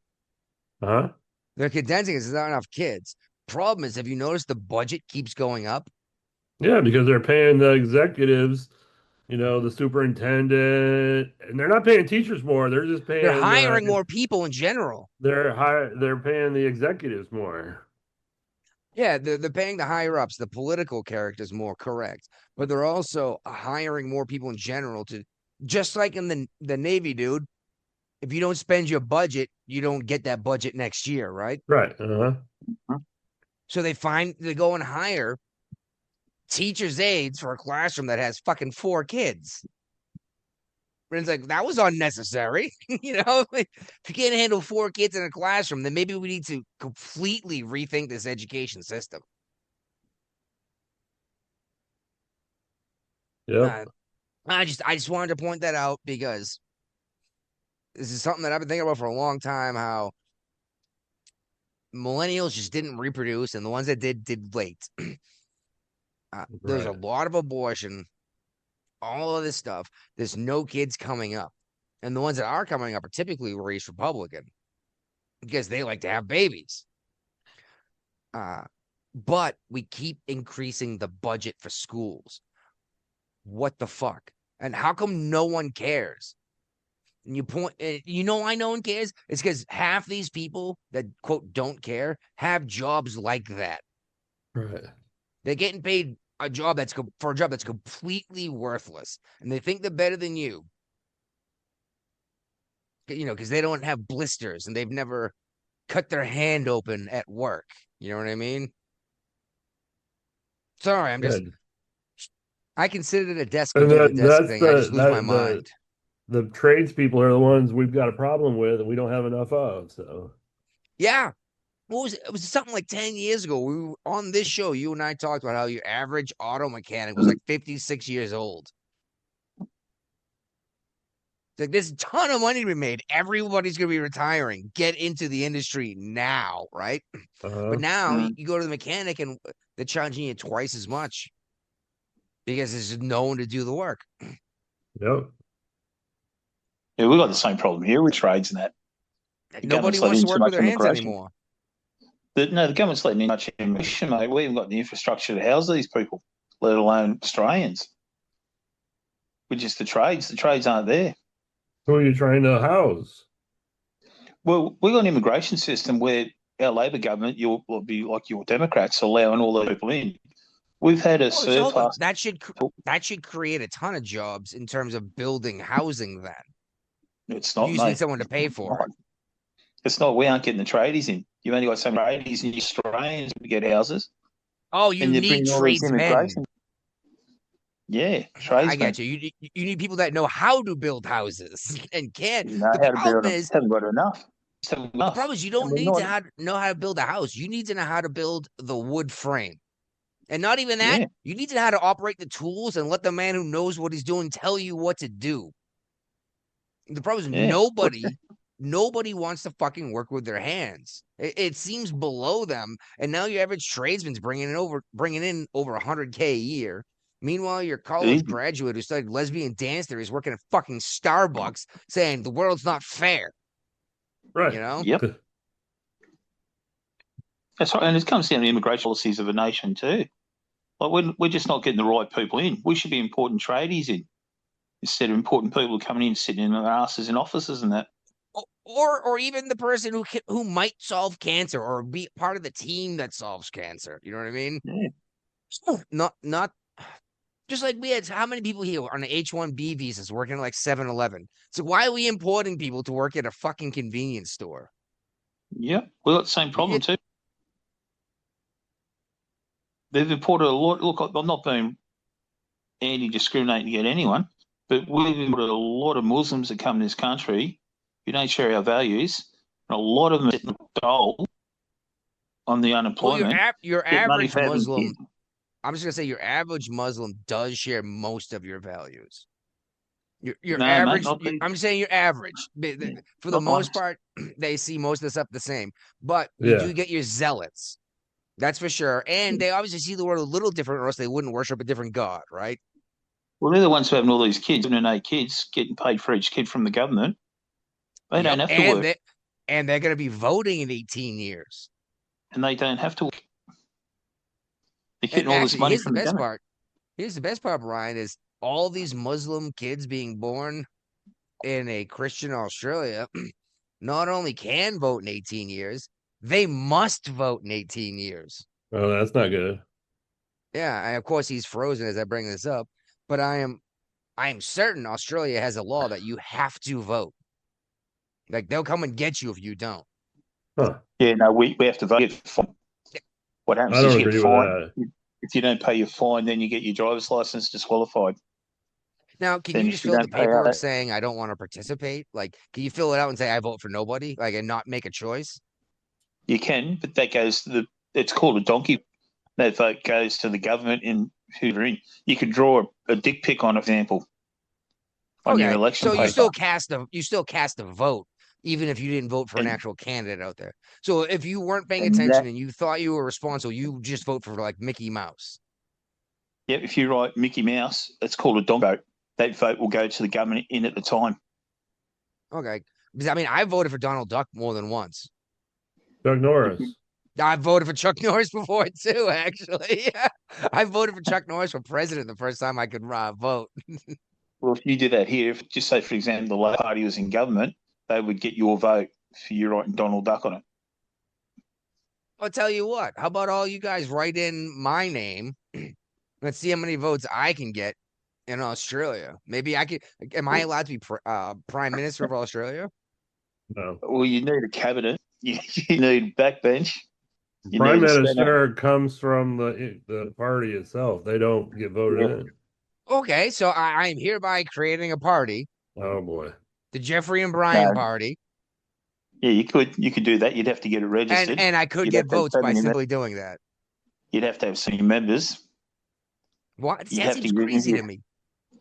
Uh-huh. They're condensing it. There's not enough kids. Problem is, have you noticed the budget keeps going up? Yeah, because they're paying the executives, the superintendent, and they're not paying teachers more. They're just They're paying hiring more people in general. they're paying the executives more. Yeah, they're paying the higher ups, the political characters more, correct. But they're also hiring more people in general to, just like in the Navy, dude. If you don't spend your budget, you don't get that budget next year, right? Right. Uh-huh. So they go and hire teachers' aides for a classroom that has fucking 4 kids. And it's like, that was unnecessary. Like, if you can't handle 4 kids in a classroom, then maybe we need to completely rethink this education system. Yep. I just wanted to point that out because this is something that I've been thinking about for a long time, how millennials just didn't reproduce, and the ones that did late. There's a Right. lot of abortion, all of this stuff. There's no kids coming up. And the ones that are coming up are typically raised Republican because they like to have babies. But we keep increasing the budget for schools. What the fuck? And how come no one cares? And why no one cares? It's because half these people that quote don't care have jobs like that. Right. They're getting paid for a job that's completely worthless, and they think they're better than you. Because they don't have blisters and they've never cut their hand open at work. You know what I mean? Sorry, I consider it a desk And desk that's thing. I just lose my mind. The tradespeople are the ones we've got a problem with and we don't have enough of. So Yeah. It was something like 10 years ago. We were on this show. You and I talked about how your average auto mechanic was like 56 years old. Like, there's a ton of money to be made. Everybody's going to be retiring. Get into the industry now, right? But now you go to the mechanic and they're charging you twice as much because there's no one to do the work. Yep. Yeah, we've got the same problem here with trades and that. Nobody wants to work with their hands anymore. The government's letting in much immigration, mate. We haven't got the infrastructure to house these people, let alone Australians. We're just the trades. The trades aren't there. Who are you trying to house? Well, we've got an immigration system where our Labor government, will be like your Democrats, allowing all the people in. We've had a surplus. That should create a ton of jobs in terms of building housing. Then it's not. You need someone to pay for it. It's not. We aren't getting the tradies in. You've only got some tradies and Australians to get houses. Oh, you need tradesmen. Yeah, tradesmen. I get you. You need people that know how to build houses and can't. You know how to build them. Haven't got enough. The problem is you don't need to know how to build a house. You need to know how to build the wood frame. And not even that, you need to know how to operate the tools and let the man who knows what he's doing tell you what to do. The problem is nobody wants to fucking work with their hands. It seems below them. And now your average tradesman's bringing in over 100K a year. Meanwhile, your college graduate who studied lesbian dance theory is working at fucking Starbucks saying the world's not fair. Right. Yep. That's right. And it comes down to the immigration policies of a nation too. Like we're just not getting the right people in. We should be importing tradies in instead of important people coming in, sitting in their asses in offices and that. Or even the person who might solve cancer or be part of the team that solves cancer. You know what I mean? Yeah. Not just like we had how many people here on the H-1B visas working at like 7-Eleven. So why are we importing people to work at a fucking convenience store? Yeah, we got the same problem too. They've imported a lot. Look, I'm not being anti-discriminating against anyone, but we've imported a lot of Muslims that come to this country who don't share our values, and a lot of them are sitting dole on the Well, unemployment. your Get money average for having Muslim, kids. I'm just gonna say your average Muslim does share most of your values. Your No, mate, average, not the, I'm saying your average. For the not most mine. part, they see most of the stuff the same. But you Yeah. do get your zealots. That's for sure. And they obviously see the world a little different, or else they wouldn't worship a different God, right? Well, they're the ones who having all these kids, 7 and 8 kids, getting paid for each kid from the government. They Yep. don't have to work, And they're gonna be voting in 18 years. and they don't have to work. They're And getting all this actually, money here's the from the best government. part. Here's the best part, Brian, is all these Muslim kids being born in a Christian Australia not only can vote in 18 years, they must vote in 18 years. Oh, that's not good. Yeah, and of course he's frozen as I bring this up, but I am certain Australia has a law that you have to vote. Like they'll come and get you if you don't. Huh. Yeah, no, we have to vote. What happens I is don't you get agree with fined. that. If you don't pay your fine, then you get your driver's license disqualified. Now, can Then you if just you fill the don't pay out paperwork that, saying I don't want to participate? Like, can you fill it out and say I vote for nobody, like, and not make a choice? you can, but that goes to it's called a donkey. That vote goes to the government in who you're in. You could draw a dick pic on example on your Okay, election so paper. you still cast a vote, even if you didn't vote for an And- actual candidate out there. So if you weren't paying And attention that- and you thought you were responsible, you just vote for like Mickey Mouse. Yeah, if you write Mickey Mouse, it's called a donkey vote. That vote will go to the government in at the time. Okay, because I mean, I voted for Donald Duck more than once. Chuck Norris. I voted for Chuck Norris before too. Actually, yeah. I voted for Chuck Norris for president the first time I could vote. Well, if you do that here, if, just say, for example, the Labor Party was in government, they would get your vote for you writing Donald Duck on it. I'll tell you what. How about all you guys write in my name? Let's see how many votes I can get in Australia. Maybe I could. Am I allowed to be prime minister of Australia? No. Well, you need a cabinet. You need backbench. You Prime need a Minister comes from the party itself. They don't get voted in. Okay, so I am hereby creating a party, Oh boy. the Jeffrey and Brian No. party, Yeah, you could do that. You'd have to get it registered. and I could You'd get have to have votes so by many simply doing that. You'd have to have so many members. What? You'd That have to seems get crazy into- to me.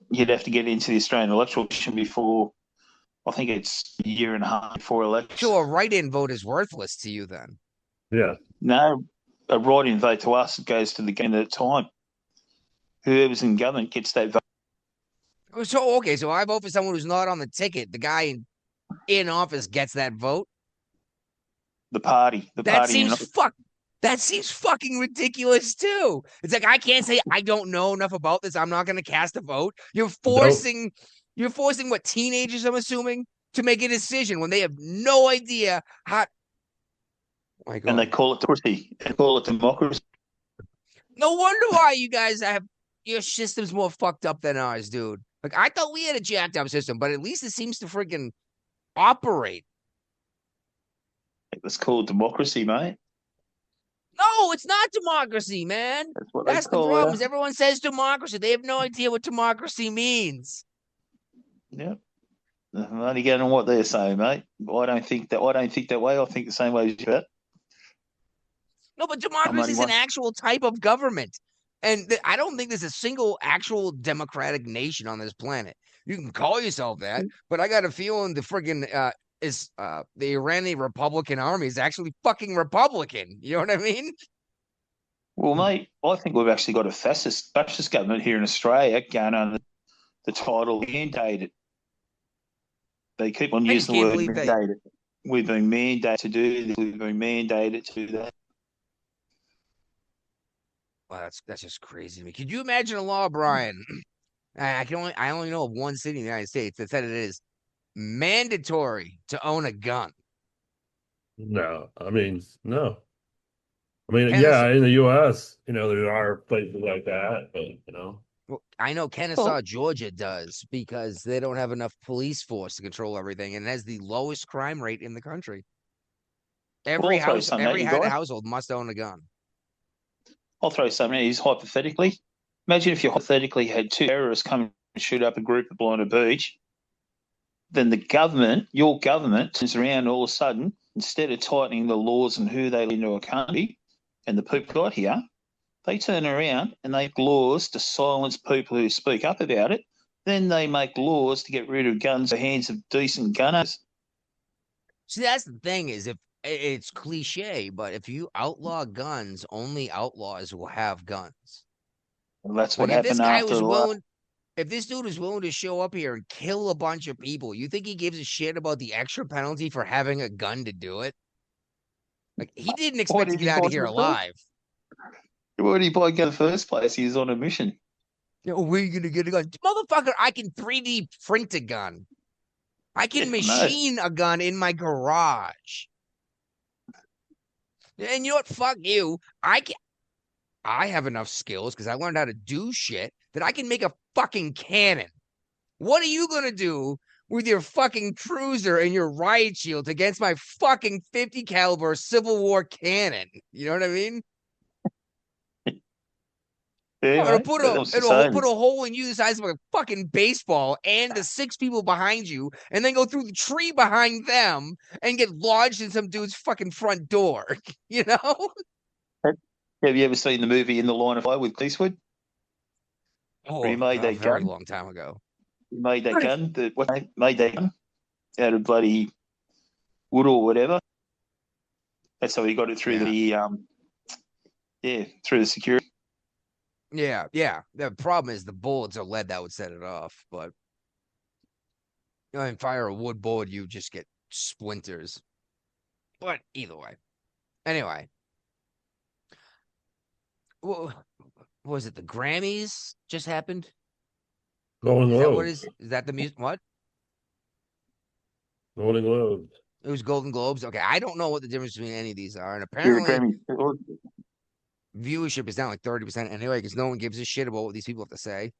You'd have to get into the Australian Electoral Commission before, I think it's a year and a half before election. So a write-in vote is worthless to you then? Yeah. No, a write-in vote to us, it goes to the government at the time. Whoever's in government gets that vote. So okay, so I vote for someone who's not on the ticket. The guy in office gets that vote. The party. That seems fucking ridiculous too. It's like I can't say I don't know enough about this. I'm not going to cast a vote. You're forcing what, teenagers, I'm assuming, to make a decision when they have no idea how. Oh my God. And they call it democracy. They call it democracy. No wonder why you guys have your system's more fucked up than ours, dude. Like I thought we had a jacked up system, but at least it seems to freaking operate. It's called democracy, mate. No, it's not democracy, man. That's what That's they the call problem. it. Is everyone says democracy. They have no idea what democracy means. Yeah. I'm only going on what they're saying, mate. I don't think that way. I think the same way as you. No, but democracy is an actual type of government. And I don't think there's a single actual democratic nation on this planet. You can call yourself that, but I got a feeling the friggin' the Iranian Republican Army is actually fucking Republican. You know what I mean? Well, mate, I think we've actually got a fascist government here in Australia going under the title mandated. They keep on using the word mandated. We've been mandated to do this. We've been mandated to do that. Wow, that's just crazy to me. Could you imagine a law, Brian? I only know of one city in the United States that said it is mandatory to own a gun. No. I mean, no. I mean, Kennesaw- yeah, in the US, there are places like that, but Well, I know Kennesaw, Georgia does because they don't have enough police force to control everything and it has the lowest crime rate in the country. Every throw house, something at every you, head of guys. household must own a gun. I'll throw something at you hypothetically. Imagine if you hypothetically had two terrorists come and shoot up a group of people on a beach. Then the government, your government, turns around all of a sudden, instead of tightening the laws and who they let into a country and the people got here, they turn around and they make laws to silence people who speak up about it. Then they make laws to get rid of guns in the hands of decent gunners. See, that's the thing is if it's cliche, but if you outlaw guns, only outlaws will have guns. Well, that's Like what if this happened guy after was the willing, if this dude is willing to show up here and kill a bunch of people, you think he gives a shit about the extra penalty for having a gun to do it? Like he didn't Why expect to did get he out buy of here the first? alive. Why did he buy a gun in the first place? He was on a mission. You know, where are you gonna get a gun? Motherfucker, I can 3D print a gun. I can Yeah, I know. machine a gun in my garage. And you know what? Fuck you. I have enough skills because I learned how to do shit that I can make a fucking cannon. What are you gonna do with your fucking cruiser and your riot shield against my fucking 50 caliber Civil War cannon? You know what I mean? Yeah, It'll mate, put that a was it'll insane. put a hole in you the size of a fucking baseball and the 6 people behind you, and then go through the tree behind them and get lodged in some dude's fucking front door. You know? Have you ever seen the movie In the Line of Fire with Eastwood? Where he made A that very gun. long time ago. He made that gun. Made that gun out of bloody wood or whatever. That's how he got it through through the security. Yeah. The problem is the bullets are lead that would set it off, but you know, and fire a wood bullet, you just get splinters. But either way. Anyway. What was it? The Grammys just happened? Golden Is that what Globes. is that the music? What? Golden Globes. It was Golden Globes. Okay, I don't know what the difference between any of these are, and Yeah, the apparently Grammy. viewership is down like 30% anyway because no one gives a shit about what these people have to say.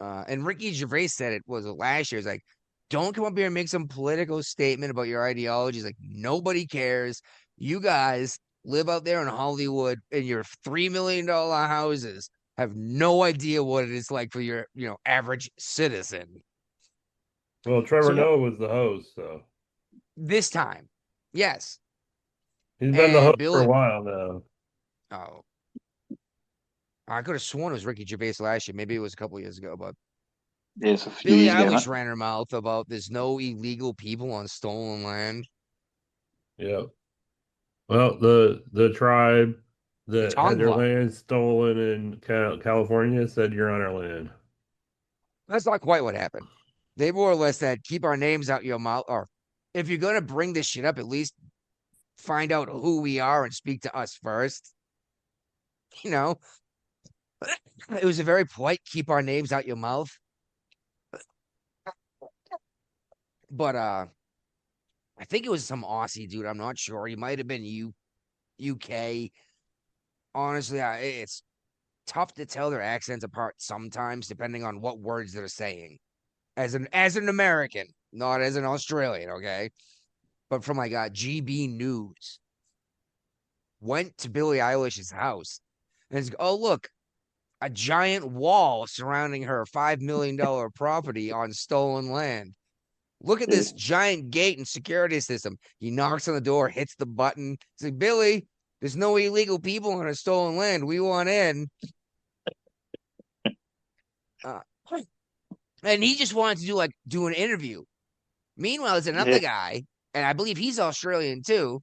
And Ricky Gervais said it was last year. It's like, don't come up here and make some political statement about your ideology. It's like nobody cares. You guys live out there in Hollywood in your $3 million houses, have no idea what it is like for your average citizen. Well, Trevor So- Noah was the host, so This time, yes. he's been the And host for Billy- a while now. Oh, I could have sworn it was Ricky Gervais last year. Maybe it was a couple years ago, but Yeah, it's a few Billie years ago, Eilish mate. ran her mouth about there's no illegal people on stolen land. Yeah. Well, the tribe that had their Tongva. land stolen in California said you're on our land. That's not quite what happened. They more or less said, keep our names out your mouth, or if you're gonna bring this shit up, at least find out who we are and speak to us first. You know, it was a very polite keep our names out your mouth. But I think it was some Aussie dude. I'm not sure. He might have been UK. Honestly, it's tough to tell their accents apart sometimes, depending on what words they're saying. As an American, not as an Australian, okay? But from like GB News, went to Billie Eilish's house, and it's oh look, a giant wall surrounding her $5 million property on stolen land. Look at this giant gate and security system. He knocks on the door, hits the button. He's like, Billy, there's no illegal people on our stolen land. We want in. And he just wanted to do an interview. Meanwhile, there's another guy, and I believe he's Australian too,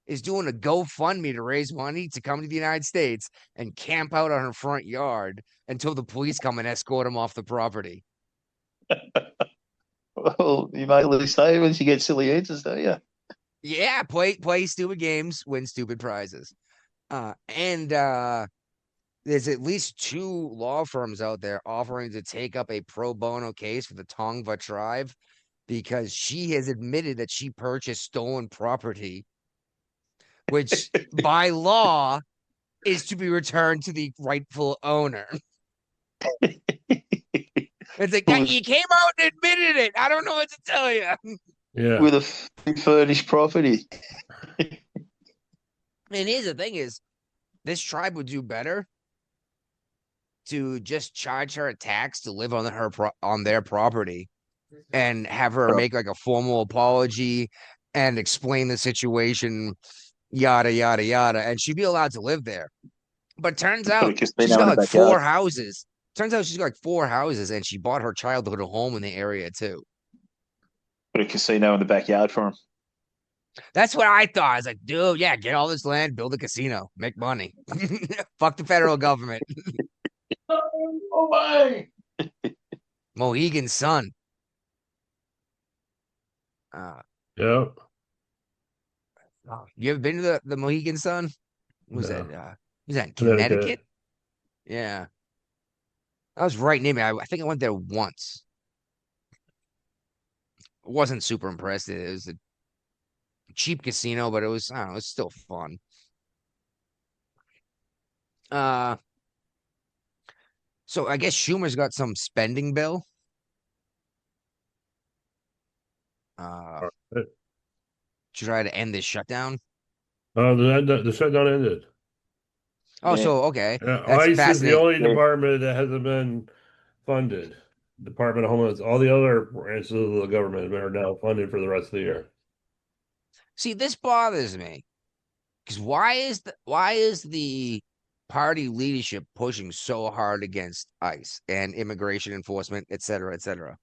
is doing a GoFundMe to raise money to come to the United States and camp out on her front yard until the police come and escort him off the property. Well, you might at least say once you get silly answers, don't you? Yeah, play stupid games, win stupid prizes. And there's at least 2 law firms out there offering to take up a pro bono case for the Tongva tribe because she has admitted that she purchased stolen property, which by law is to be returned to the rightful owner. It's like, you came out and admitted it. I don't know what to tell you. Yeah. with a furnished property. And here's the thing is, this tribe would do better to just charge her a tax to live on on their property and have her make like a formal apology and explain the situation, yada yada yada, and she'd be allowed to live there. But turns out she's got like 4 houses. Turns out she's got like 4 houses, and she bought her childhood home in the area too. Put a casino in the backyard for him. That's what I thought. I was like, dude, yeah, get all this land, build a casino, make money. Fuck the federal government. Oh my! Mohegan Sun. Yeah. You ever been to the Mohegan Sun? What was No. that? Was that in Connecticut? Yeah. I was right near me. I think I went there once. Wasn't super impressed. It was a cheap casino, but it was, I don't know, it's still fun. So I guess Schumer's got some spending bill. To try to end this shutdown. Oh, the shutdown ended. Oh, so okay. ICE is the only department that hasn't been funded. Department of Homeland, all the other branches of the government are now funded for the rest of the year. See, this bothers me because why is the party leadership pushing so hard against ICE and immigration enforcement, et cetera, et cetera?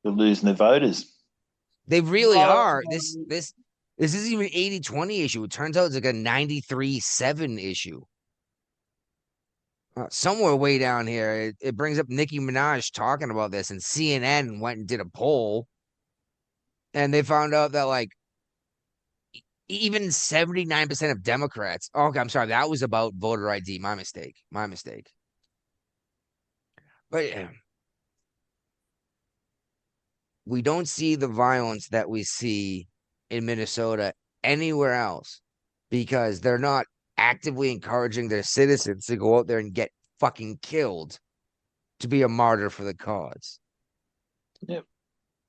They're losing their voters. They really are. This isn't even an 80-20 issue. It turns out it's like a 93-7 issue. Somewhere way down here, it brings up Nicki Minaj talking about this, and CNN went and did a poll, and they found out that like even 79% of Democrats. Oh, okay, I'm sorry, that was about voter ID. My mistake. But we don't see the violence that we see in Minnesota anywhere else because they're not actively encouraging their citizens to go out there and get fucking killed to be a martyr for the cause. Yep.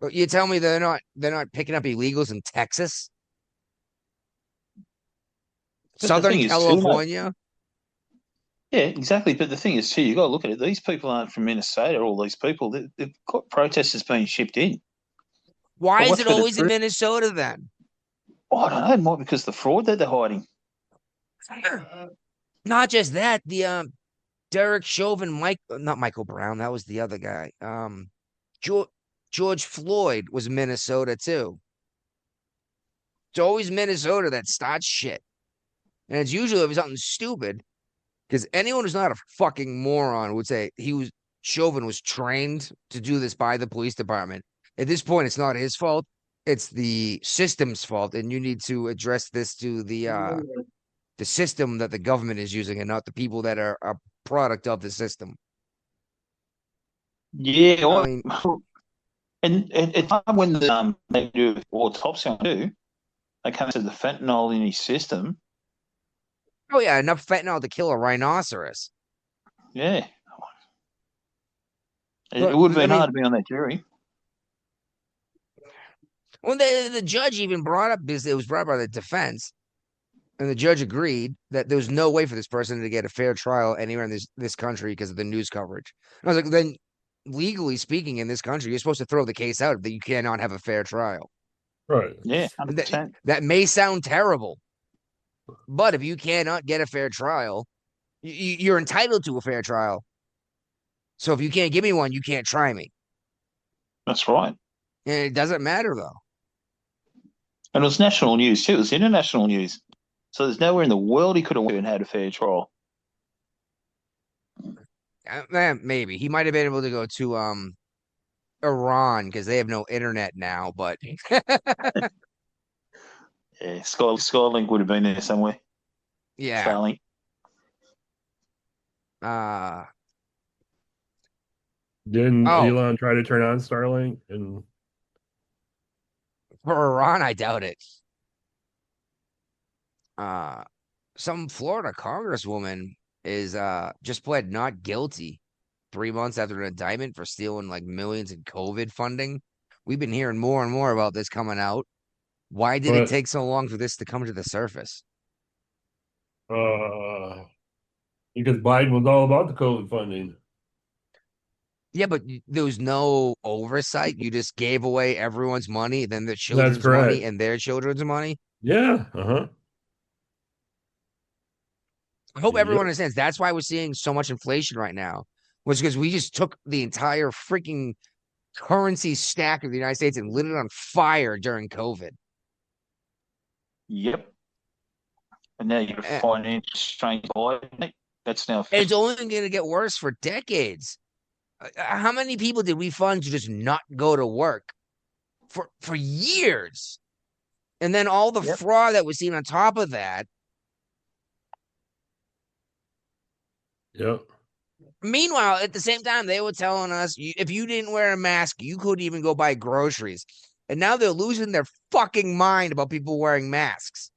But you tell me they're not picking up illegals in Texas, Southern California. Yeah, exactly. But the thing is, too, you got to look at it. These people aren't from Minnesota. All these people, they've got protesters being shipped in. Why is it always in Minnesota then? Oh, I don't know. It might be because the fraud that they're hiding. Not just that, the Derek Chauvin, not Michael Brown, that was the other guy. George Floyd was Minnesota too. It's always Minnesota that starts shit. And it's usually something stupid. Because anyone who's not a fucking moron would say Chauvin was trained to do this by the police department. At this point, it's not his fault. It's the system's fault. And you need to address this to the system that the government is using and not the people that are a product of the system. Yeah. I mean, and it's when they do autopsy on him, they come to the fentanyl in his system. Oh, yeah, enough fentanyl to kill a rhinoceros. Yeah. It would have been hard to be on that jury. Well, the judge even brought up this. It was brought by the defense, and the judge agreed that there was no way for this person to get a fair trial anywhere in this country because of the news coverage. And I was like, then legally speaking, in this country, you're supposed to throw the case out that you cannot have a fair trial. Right. Yeah, 100%. That may sound terrible, but if you cannot get a fair trial, you're entitled to a fair trial. So if you can't give me one, you can't try me. That's right. And it doesn't matter, though. And it was national news, too. It was international news. So there's nowhere in the world he could have even had a fair trial. Maybe. He might have been able to go to Iran because they have no internet now, but... Yeah, Skylink would have been there somewhere. Yeah. Starlink. Didn't Elon try to turn on Starlink? And for Iran, I doubt it. Some Florida congresswoman is just pled not guilty 3 months after an indictment for stealing like millions in COVID funding. we've been hearing more and more about this coming out. Why did it take so long for this to come to the surface? Because Biden was all about the COVID funding. Yeah, but there was no oversight. You just gave away everyone's money, then their children's money and their children's money. Yeah. Uh-huh. I hope everyone understands. That's why we're seeing so much inflation right now, was because we just took the entire freaking currency stack of the United States and lit it on fire during COVID. Yep. And now you're financial strain. That's now. It's only going to get worse for decades. How many people did we fund to just not go to work for years? And then all the fraud that was seen on top of that. Yep. Meanwhile, at the same time, they were telling us if you didn't wear a mask, you couldn't even go buy groceries. And now they're losing their fucking mind about people wearing masks.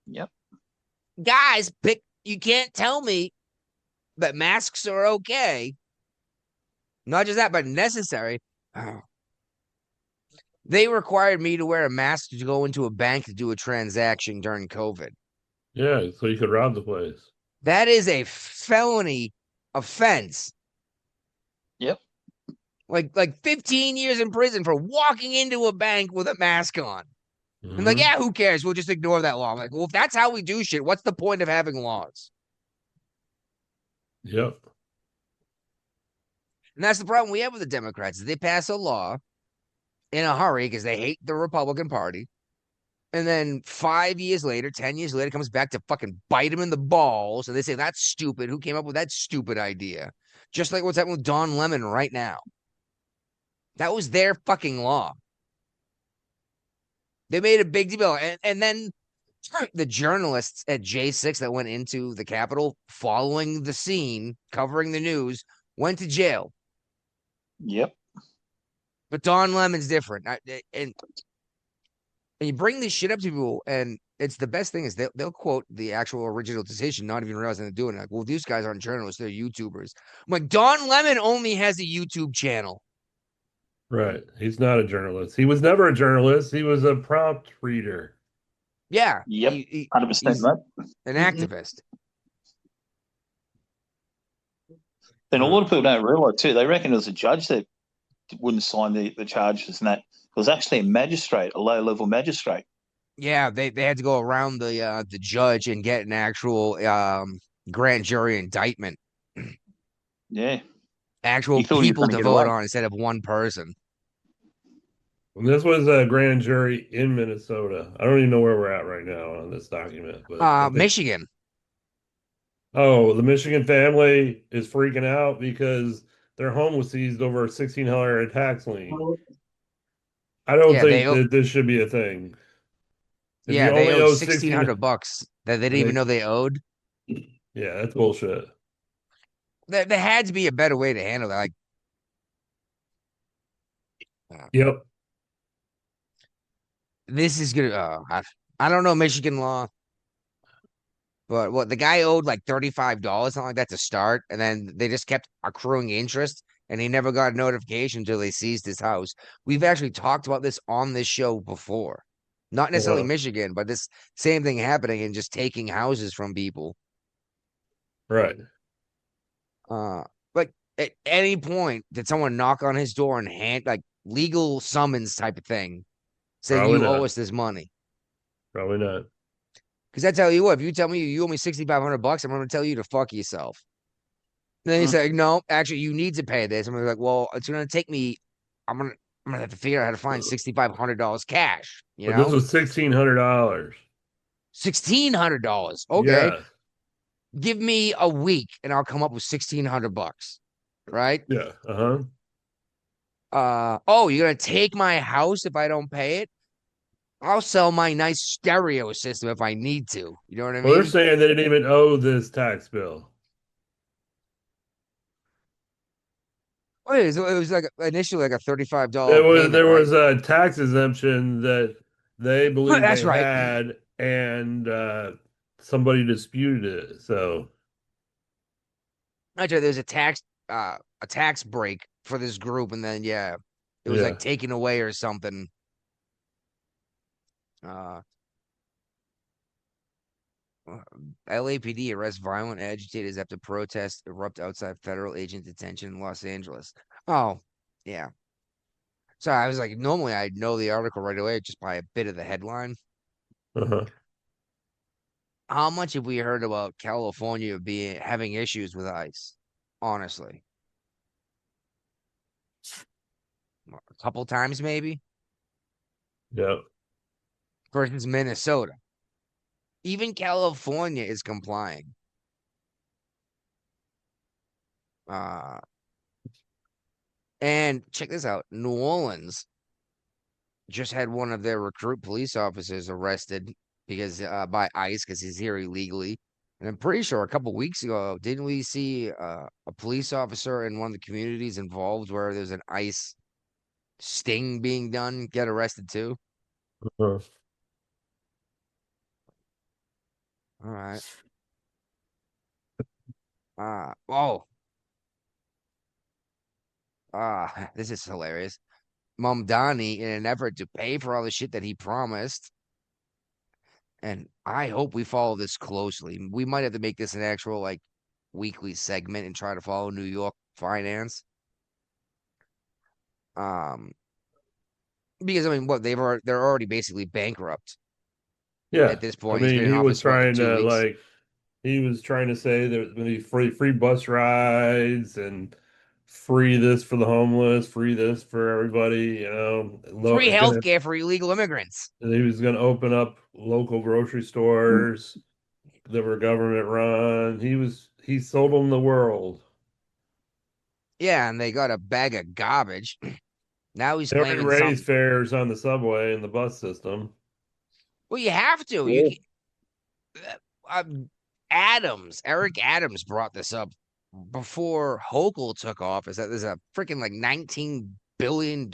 Yep. Guys, you can't tell me that masks are okay. Not just that, but necessary. Oh. They required me to wear a mask to go into a bank to do a transaction during COVID. Yeah, so you could rob the place. That is a felony offense. Yep. Like 15 years in prison for walking into a bank with a mask on. And like, yeah, who cares? We'll just ignore that law. I'm like, well, if that's how we do shit, what's the point of having laws? Yep. And that's the problem we have with the Democrats. They pass a law in a hurry because they hate the Republican Party. And then 5 years later, 10 years later, it comes back to fucking bite them in the balls. And they say, that's stupid. Who came up with that stupid idea? Just like what's happening with Don Lemon right now. That was their fucking law. They made a big deal. And then the journalists at J6 that went into the Capitol following the scene, covering the news, went to jail. Yep. But Don Lemon's different. And you bring this shit up to people, and it's the best thing is they'll quote the actual original decision, not even realizing they're doing it. Like, well, these guys aren't journalists, they're YouTubers. I'm like, Don Lemon only has a YouTube channel. Right. He's not a journalist. He was never a journalist. He was a prompt reader. Yeah. Yep. 100%, mate. An activist. And a lot of people don't realise too. They reckon it was a judge that wouldn't sign the charges, and that it was actually a magistrate, a low-level magistrate. Yeah, they had to go around the judge and get an actual grand jury indictment. Yeah. Actual people to vote on instead of one person. And this was a grand jury in Minnesota. I don't even know where we're at right now on this document. But Michigan. Oh, the Michigan family is freaking out because their home was seized over a $1,600 tax lien. I don't think that this should be a thing. If they owe $1,600 that they didn't even know they owed. Yeah, that's bullshit. There had to be a better way to handle that. Yep. This is gonna. I don't know Michigan law, but what the guy owed like $35, something like that to start, and then they just kept accruing interest, and he never got a notification until they seized his house. We've actually talked about this on this show before, not necessarily Michigan, but this same thing happening and just taking houses from people. Right. Like at any point did someone knock on his door and hand like legal summons type of thing, saying you owe us this money? Probably not. Because I tell you what, if you tell me you owe me $6,500, I'm going to tell you to fuck yourself. And then you say, no, actually, you need to pay this. I'm gonna be like, well, it's going to take me. I'm gonna have to figure out how to find $6,500 cash. You know, this was $1,600. $1,600. Okay. Yeah. Give me a week and I'll come up with $1,600. Right? Yeah. Oh, you're gonna take my house if I don't pay it? I'll sell my nice stereo system if I need to. You know what I mean? Well, they're saying they didn't even owe this tax bill. It was like initially like a $35. There was a tax exemption that they believe they had, and somebody disputed it. So actually, there's a tax break for this group, and then it was like taken away or something. LAPD arrests violent agitators after protests erupt outside federal agent detention in Los Angeles. Oh, yeah. So I was like, normally I'd know the article right away just by a bit of the headline. How much have we heard about California having issues with ICE? Honestly, a couple times maybe. Yep. Versus Minnesota. Even California is complying. And check this out. New Orleans just had one of their recruit police officers arrested because by ICE because he's here illegally. And I'm pretty sure a couple weeks ago, didn't we see a police officer in one of the communities involved where there's an ICE sting being done get arrested too? Uh-huh. All right. This is hilarious. Mamdani, in an effort to pay for all the shit that he promised, and I hope we follow this closely. We might have to make this an actual like weekly segment and try to follow New York finance. Because I mean, they're already basically bankrupt. Yeah, at this point, I mean, he was trying to he was trying to say there's going to be free bus rides and free this for the homeless, free this for everybody, free healthcare for illegal immigrants. And he was going to open up local grocery stores that were government run. He sold them the world. Yeah, and they got a bag of garbage. Now he's They claiming raised fares on the subway and the bus system. Well, you have to. Eric Adams brought this up before Hochul took office. That there's a freaking like $19 billion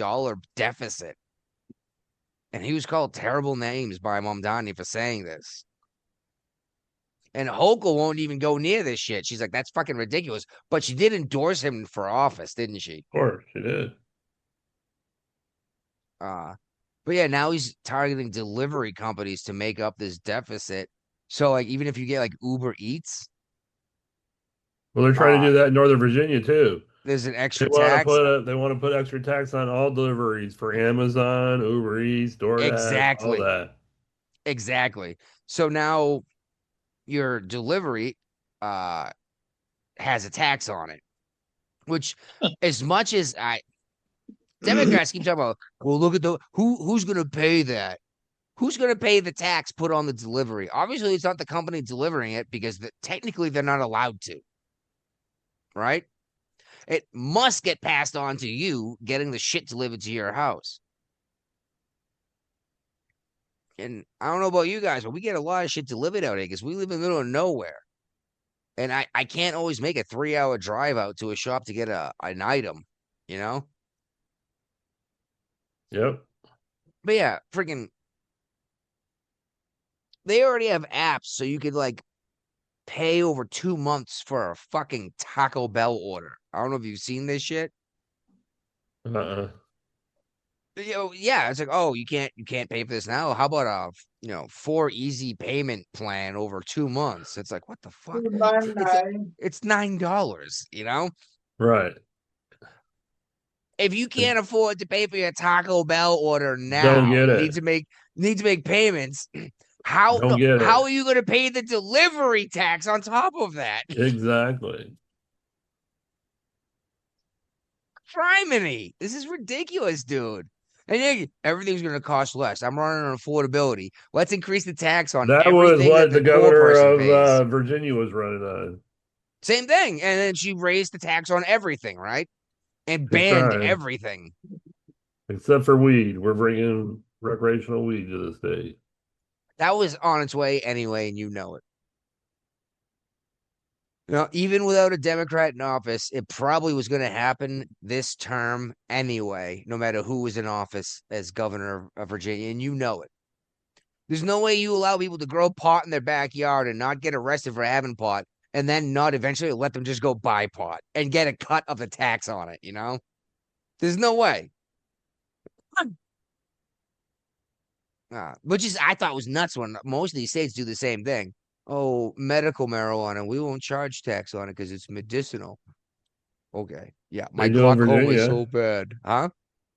deficit, and he was called terrible names by Mamdani for saying this. And Hochul won't even go near this shit. She's like, that's fucking ridiculous. But she did endorse him for office, didn't she? Of course, she did. But yeah, now he's targeting delivery companies to make up this deficit. So like, even if you get like Uber Eats. Well, they're trying to do that in Northern Virginia too. There's an extra tax. They want to put extra tax on all deliveries for Amazon, Uber Eats, DoorDash, all that. Exactly. So now your delivery has a tax on it, which as much as Democrats keep talking about, well, look at who's going to pay that? Who's going to pay the tax put on the delivery? Obviously, it's not the company delivering it because technically they're not allowed to, right? It must get passed on to you getting the shit delivered to your house. And I don't know about you guys, but we get a lot of shit delivered out here because we live in the middle of nowhere. And I can't always make a 3-hour drive out to a shop to get an item, you know? Yep. But yeah, freaking, they already have apps so you could like pay over 2 months for a fucking Taco Bell order. I don't know if you've seen this shit. Yeah, it's like, oh, you can't pay for this now. How about a 4 easy payment plan over 2 months? It's like, what the fuck? It's $9, you know? Right. If you can't afford to pay for your Taco Bell order now, don't get it. Need to make payments. How are you going to pay the delivery tax on top of that? Exactly. Criminy. This is ridiculous, dude. And yeah, everything's going to cost less. I'm running on affordability. Let's increase the tax on that everything. Was what the governor of Virginia was running on. Same thing. And then she raised the tax on everything, right? And banned everything. Except for weed. We're bringing recreational weed to the state. That was on its way anyway, and you know it. Even without a Democrat in office, it probably was going to happen this term anyway, no matter who was in office as governor of Virginia, and you know it. There's no way you allow people to grow pot in their backyard and not get arrested for having pot, and then not eventually let them just go buy pot and get a cut of the tax on it, you know? There's no way. Which is I thought was nuts when most of these states do the same thing. Oh, medical marijuana, we won't charge tax on it because it's medicinal. Okay. Yeah, They my do in glaucoma is Virginia. so bad. Huh?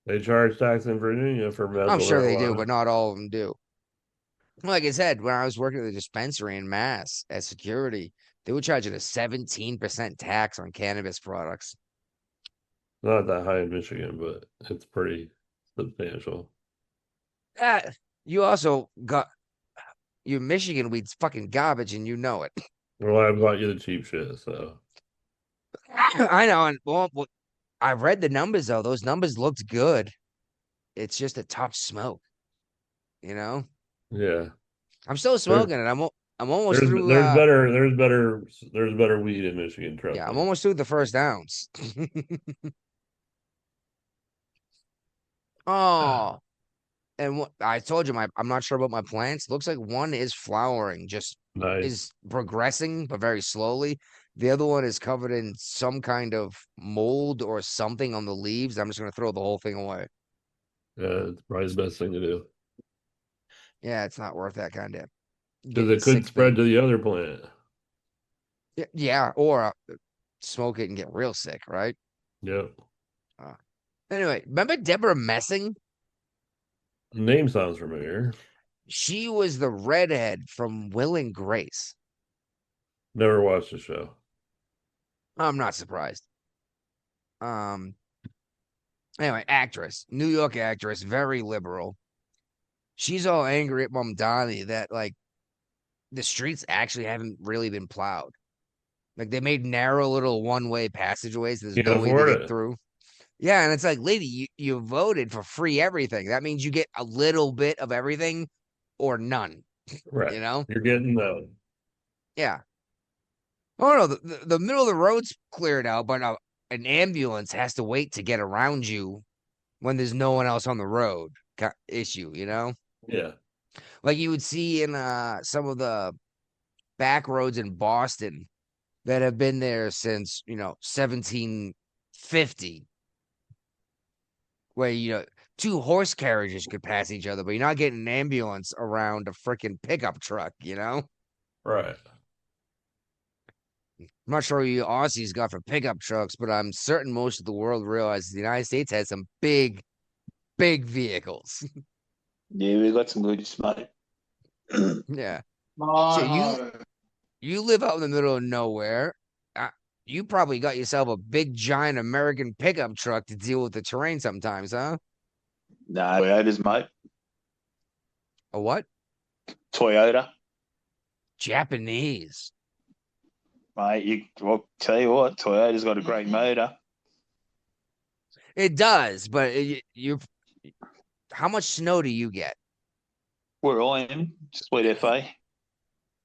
They charge tax in Virginia for I'm medical sure they do, marijuana. but not all of them do. Like I said, when I was working at the dispensary in Mass as security, they were charging a 17% tax on cannabis products. Not that high in Michigan, but it's pretty substantial. You also got your Michigan weed's fucking garbage and you know it. Well, I've got you the cheap shit, so I know. And well, I read the numbers though. Those numbers looked good. It's just a tough smoke, you know? yeah. I'm still There's smoking it. I'm almost through there's better weed in Michigan, trust yeah, I'm me. almost through the first ounce. Oh, and what I told you, I'm not sure about my plants. Looks like one is flowering, just Nice. is progressing, but very slowly. The other one is covered in some kind of mold or something on the leaves. I'm just gonna throw the whole thing away. Yeah, it's probably the best thing to do. Yeah, it's not worth that kind of Because getting it could sick spread thing. to the other plant. Yeah, or smoke it and get real sick, right? Yep. Uh, anyway, remember Deborah Messing? Name sounds familiar. She was the redhead from Will and Grace. Never watched the show. I'm not surprised. Um, anyway, actress, New York actress, very liberal. She's all angry at Mom Donnie that like the streets actually haven't really been plowed. Like they made narrow little one-way passageways. There's Can't no way to afford get it. through. Yeah, and it's like, lady, you voted for free everything. That means you get a little bit of everything or none. Right. You know? You're getting the Yeah. Oh no, the middle of the road's cleared out, but an ambulance has to wait to get around you when there's no one else on the road. Issue, you know? yeah. Like you would see in some of the back roads in Boston that have been there since, 1750, where two horse carriages could pass each other, but you're not getting an ambulance around a freaking pickup truck, you know? Right. I'm not sure what you Aussies got for pickup trucks, but I'm certain most of the world realizes the United States has some big, big vehicles. Yeah, we got some good smoke. Yeah. So you live out in the middle of nowhere. You probably got yourself a big giant American pickup truck to deal with the terrain sometimes, huh? No, Toyotas, mate. A what? Toyota, Japanese. mate. Well, tell you what, Toyota's got a great motor. It does, but how much snow do you get? Where I am, Sweet FA.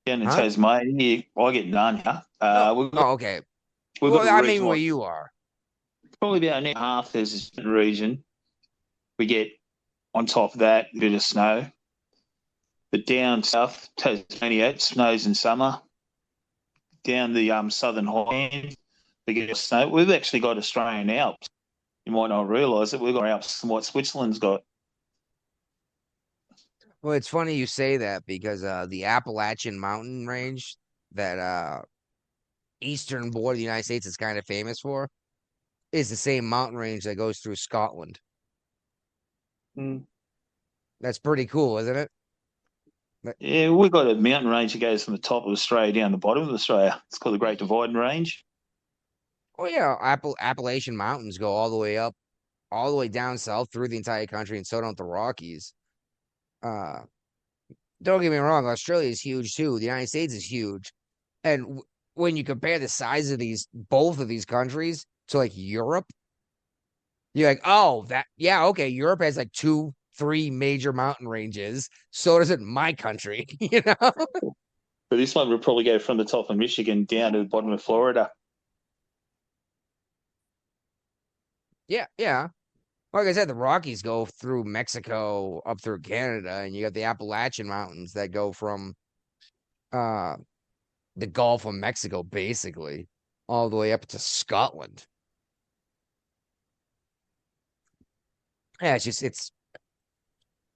Down in Huh? Tasmania, I get none here. Oh, okay. We've Well, got a I region mean where like you are. probably about an hour and a half. There's a region. We get on top of that a bit of snow. But down south, Tasmania, it snows in summer. Down the southern highlands, we get snow. We've actually got Australian Alps. You might not realise it. We've got Alps and what Switzerland's got. Well, it's funny you say that because the Appalachian mountain range that eastern border of the United States is kind of famous for is the same mountain range that goes through Scotland. Mm. That's pretty cool, isn't it? Yeah, we've got a mountain range that goes from the top of Australia down the bottom of Australia. It's called the Great Dividing Range. Oh yeah, Appalachian mountains go all the way up, all the way down south through the entire country, and so don't the Rockies. Uh, don't get me wrong, Australia is huge too. The United States is huge, and when you compare the size of both of these countries to like Europe, you're like, oh, yeah, okay, Europe has like two, three major mountain ranges. So doesn't my country, you know? But this one would probably go from the top of Michigan down to the bottom of Florida. Yeah, yeah. Like I said, the Rockies go through Mexico up through Canada, and you got the Appalachian Mountains that go from uh the Gulf of Mexico, basically, all the way up to Scotland. Yeah,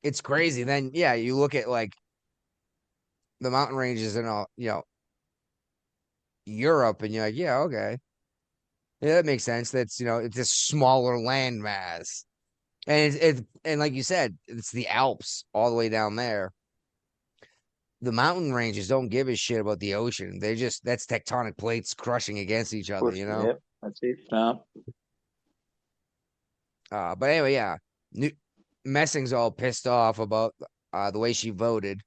it's crazy. Then yeah, you look at like the mountain ranges and all, Europe, and you're like, yeah, okay. Yeah, that makes sense. That's it's a smaller land mass. And and like you said, it's the Alps all the way down there. The mountain ranges don't give a shit about the ocean. That's tectonic plates crushing against each other, Yep, that's it. No. But anyway, yeah. Messing's all pissed off about the way she voted.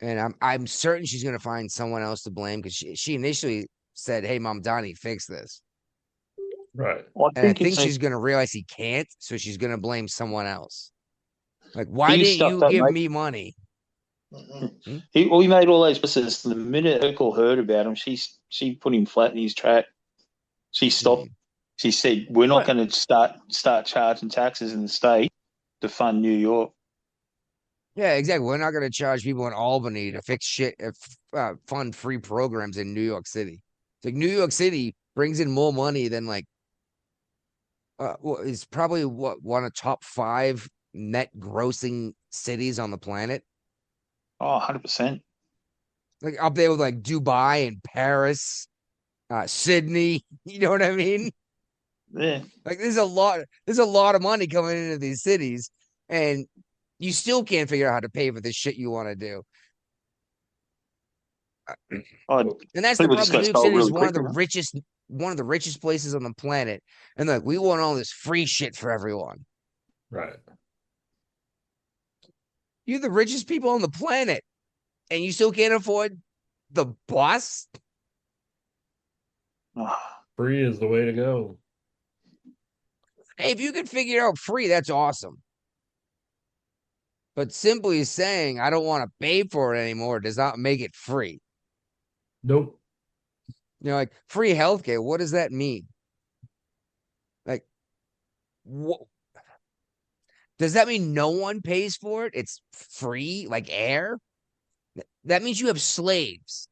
And I'm certain she's gonna find someone else to blame because she initially said, "Hey, Mom Donnie, fix this." Right. Well, And I think she's gonna realize he can't, so she's gonna blame someone else. Like, why he didn't stuffed you up, give mate. me money? He made all those misses. The minute Urkel heard about him, she put him flat in his track. She stopped. She said, "We're not going to start charging taxes in the state to fund New York." Yeah, exactly. We're not gonna charge people in Albany to fix shit, fund free programs in New York City. It's like New York City brings in more money than like is probably one of top 5 net grossing cities on the planet. Oh, 100%. Like up there with like Dubai and Paris, Sydney. You know what I mean? Yeah. Like there's a lot of money coming into these cities, and you still can't figure out how to pay for the shit you want to do. Oh, And that's the people just problem. got New York sold City is really quick, you know? one of the richest places on the planet. And like we want all this free shit for everyone. Right. You're the richest people on the planet, and you still can't afford the bus. Oh, Free is the way to go. Hey, if you can figure it out free, that's awesome. But simply saying I don't want to pay for it anymore does not make it free. Nope. Like free healthcare, what does that mean? Like, what does that mean? No one pays for it? It's free, like air? That means you have slaves.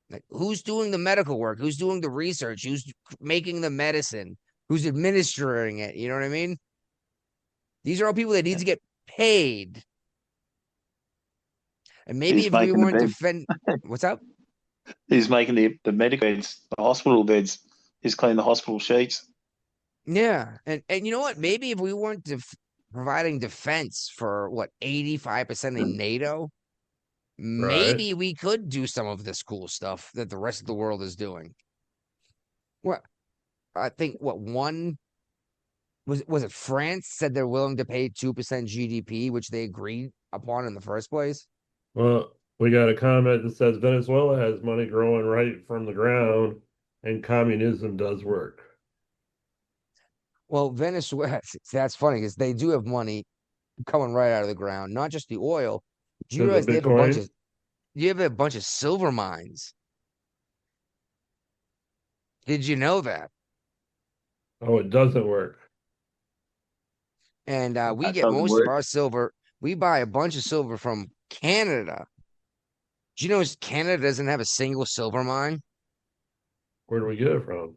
Like, who's doing the medical work? Who's doing the research? Who's making the medicine? Who's administering it? You know what I mean? These are all people that need to get paid. And maybe he's if we making the weren't bed. what's up? He's making the medical beds, the hospital beds. He's cleaning the hospital sheets. Yeah, and you know what? Maybe if we weren't providing defense for what 85% of NATO, Right. maybe we could do some of this cool stuff that the rest of the world is doing. Well, I think what one was it France said they're willing to pay 2% GDP, which they agreed upon in the first place. Well, we got a comment that says Venezuela has money growing right from the ground and communism does work. Well, Venezuela, that's funny because they do have money coming right out of the ground, not just the oil. Do you Does realize the Bitcoin? you have a bunch of silver mines? Did you know that? Oh, it doesn't work. And we That get doesn't most of work. our silver. We buy a bunch of silver from Canada. Do you know Canada doesn't have a single silver mine? Where do we get it from?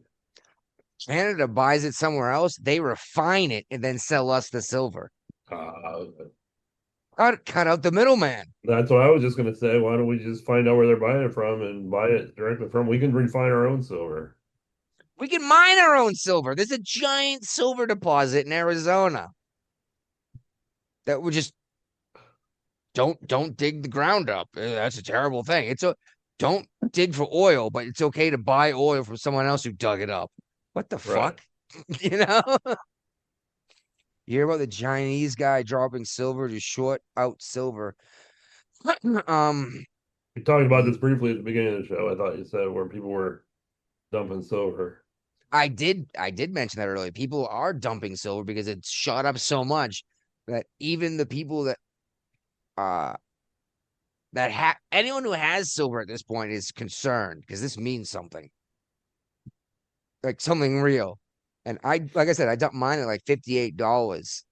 Canada buys it somewhere else. They refine it and then sell us the silver. Uh, Cut out the middleman. that's what I was just going to say. Why don't we just find out where they're buying it from and buy it directly from? We can refine our own silver. We can mine our own silver. There's a giant silver deposit in Arizona that would just don't dig the ground up. That's a terrible thing. Don't dig for oil, but it's okay to buy oil from someone else who dug it up. What the fuck? You know? You hear about the Chinese guy dropping silver to short out silver. We talked about this briefly at the beginning of the show. I thought you said where people were dumping silver. I did mention that earlier. People are dumping silver because it's shot up so much that even the people uh that anyone who has silver at this point is concerned because this means something. Like something real. And like I said, I dumped mine at like $58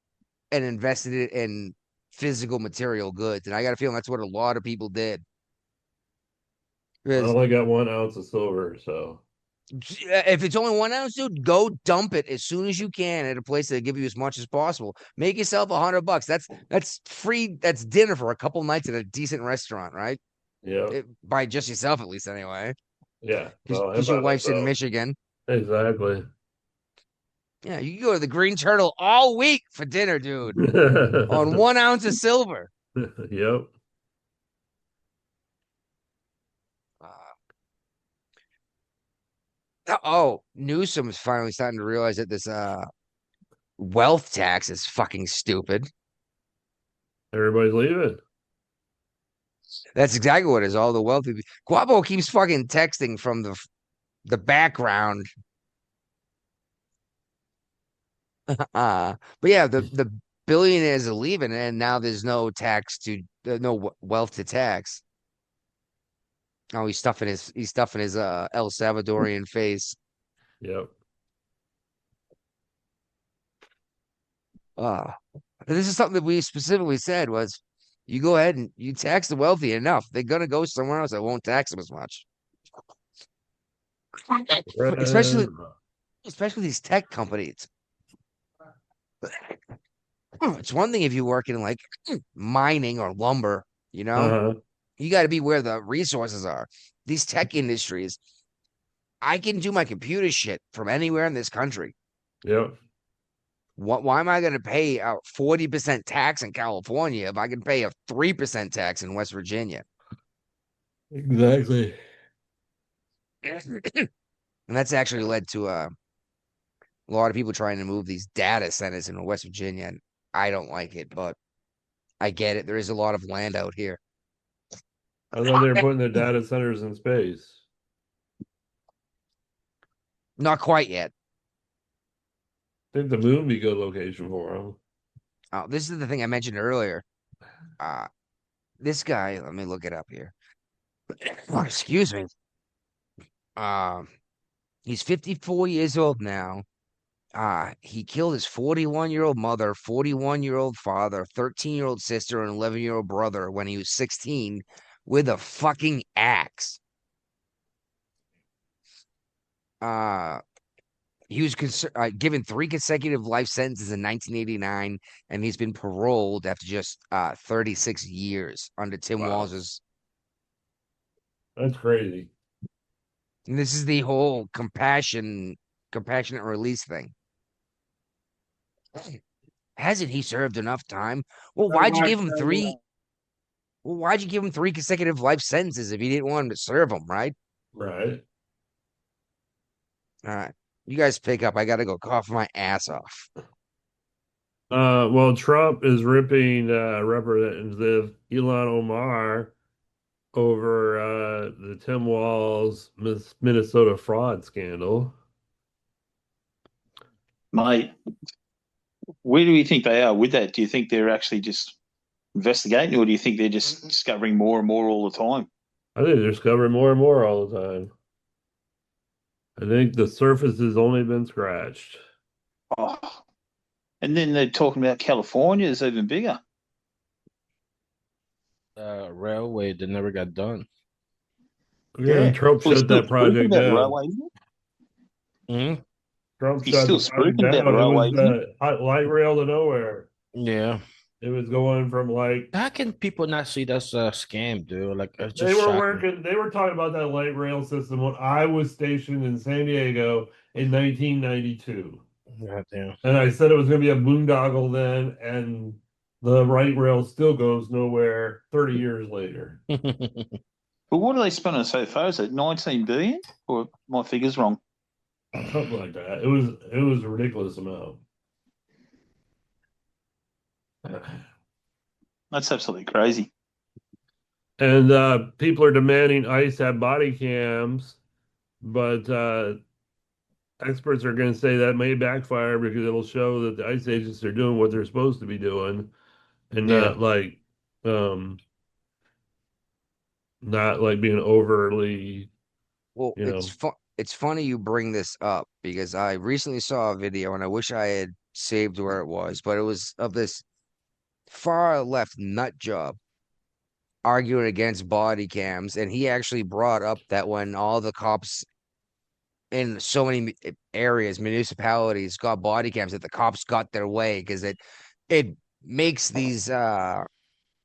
and invested it in physical material goods. And I got a feeling that's what a lot of people did. I Because only got 1 ounce of silver, so If it's only 1 ounce, dude, go dump it as soon as you can at a place that give you as much as possible. Make yourself $100. That's free. That's dinner for a couple nights at a decent restaurant, right? Yeah. By just yourself, at least, anyway. Yeah. Well, and Because your by wife's in myself. Michigan. Exactly. Yeah, you can go to the Green Turtle all week for dinner, dude, on 1 ounce of silver. Yep. Newsom's finally starting to realize that this wealth tax is fucking stupid. Everybody's leaving. That's exactly what it is. All the wealthy Guapo keeps fucking texting from the background. But yeah, the billionaires are leaving, and now there's no tax to no wealth to tax. Oh, he's stuffing his El Salvadorian face. Yep. This is something that we specifically said was you go ahead and you tax the wealthy enough. They're gonna go somewhere else that won't tax them as much. Especially these tech companies. It's one thing if you work in like mining or lumber, you know, you got to be where the resources are. These tech industries, I can do my computer shit from anywhere in this country. Yep. Why am I going to pay a 40% tax in California if I can pay a 3% tax in West Virginia? Exactly. And that's actually led to a lot of people trying to move these data centers into West Virginia. And I don't like it, but I get it. There is a lot of land out here. I thought they were putting the data centers in space. Not quite yet. I think the moon would be a good location for them. Oh, this is the thing I mentioned earlier. This guy, let me look it up here. Oh, excuse me. He's 54 years old now. He killed his 41-year-old mother, 41-year-old father, 13-year-old sister, and 11-year-old brother when he was 16 with a fucking axe. He was given 3 consecutive life sentences in 1989, and he's been paroled after just 36 years under Tim Walz's. That's crazy. And this is the whole compassionate release thing. Hasn't he served enough time? Well, why'd you give him 3? Well, why'd you give him 3 consecutive life sentences if you didn't want him to serve them, right? Right. All right. You guys pick up. I got to go cough my ass off. Well, Trump is ripping Representative Ilhan Omar over the Tim Walz Minnesota fraud scandal. Mate, where do you think they are with that? Do you think they're actually just investigating, or do you think they're just discovering more and more all the time? I think they're discovering more and more all the time. I think the surface has only been scratched. Oh. And then they're talking about California is even bigger. Railway that never got done. Yeah, Trump shut that project down. Railway, Trump He's shut still the project speaking down. about railway. It was light rail to nowhere. Yeah. It was going from like. How can people not see that's a scam, dude? Like it's They just were shocking. working. They were talking about that light rail system when I was stationed in San Diego in 1992. God damn. And I said it was going to be a boondoggle then, and the light rail still goes nowhere 30 years later. But what are they spending so far? Is it 19 billion? Or my figure's wrong? Something like that. It was a ridiculous amount. That's absolutely crazy. And people are demanding ICE have body cams, but experts are going to say that may backfire because it'll show that the ICE agents are doing what they're supposed to be doing, and not like being overly. Well, it's funny you bring this up because I recently saw a video and I wish I had saved where it was, but it was of this far left nut job arguing against body cams, and he actually brought up that when all the cops in so many areas, municipalities got body cams that the cops got their way because it makes these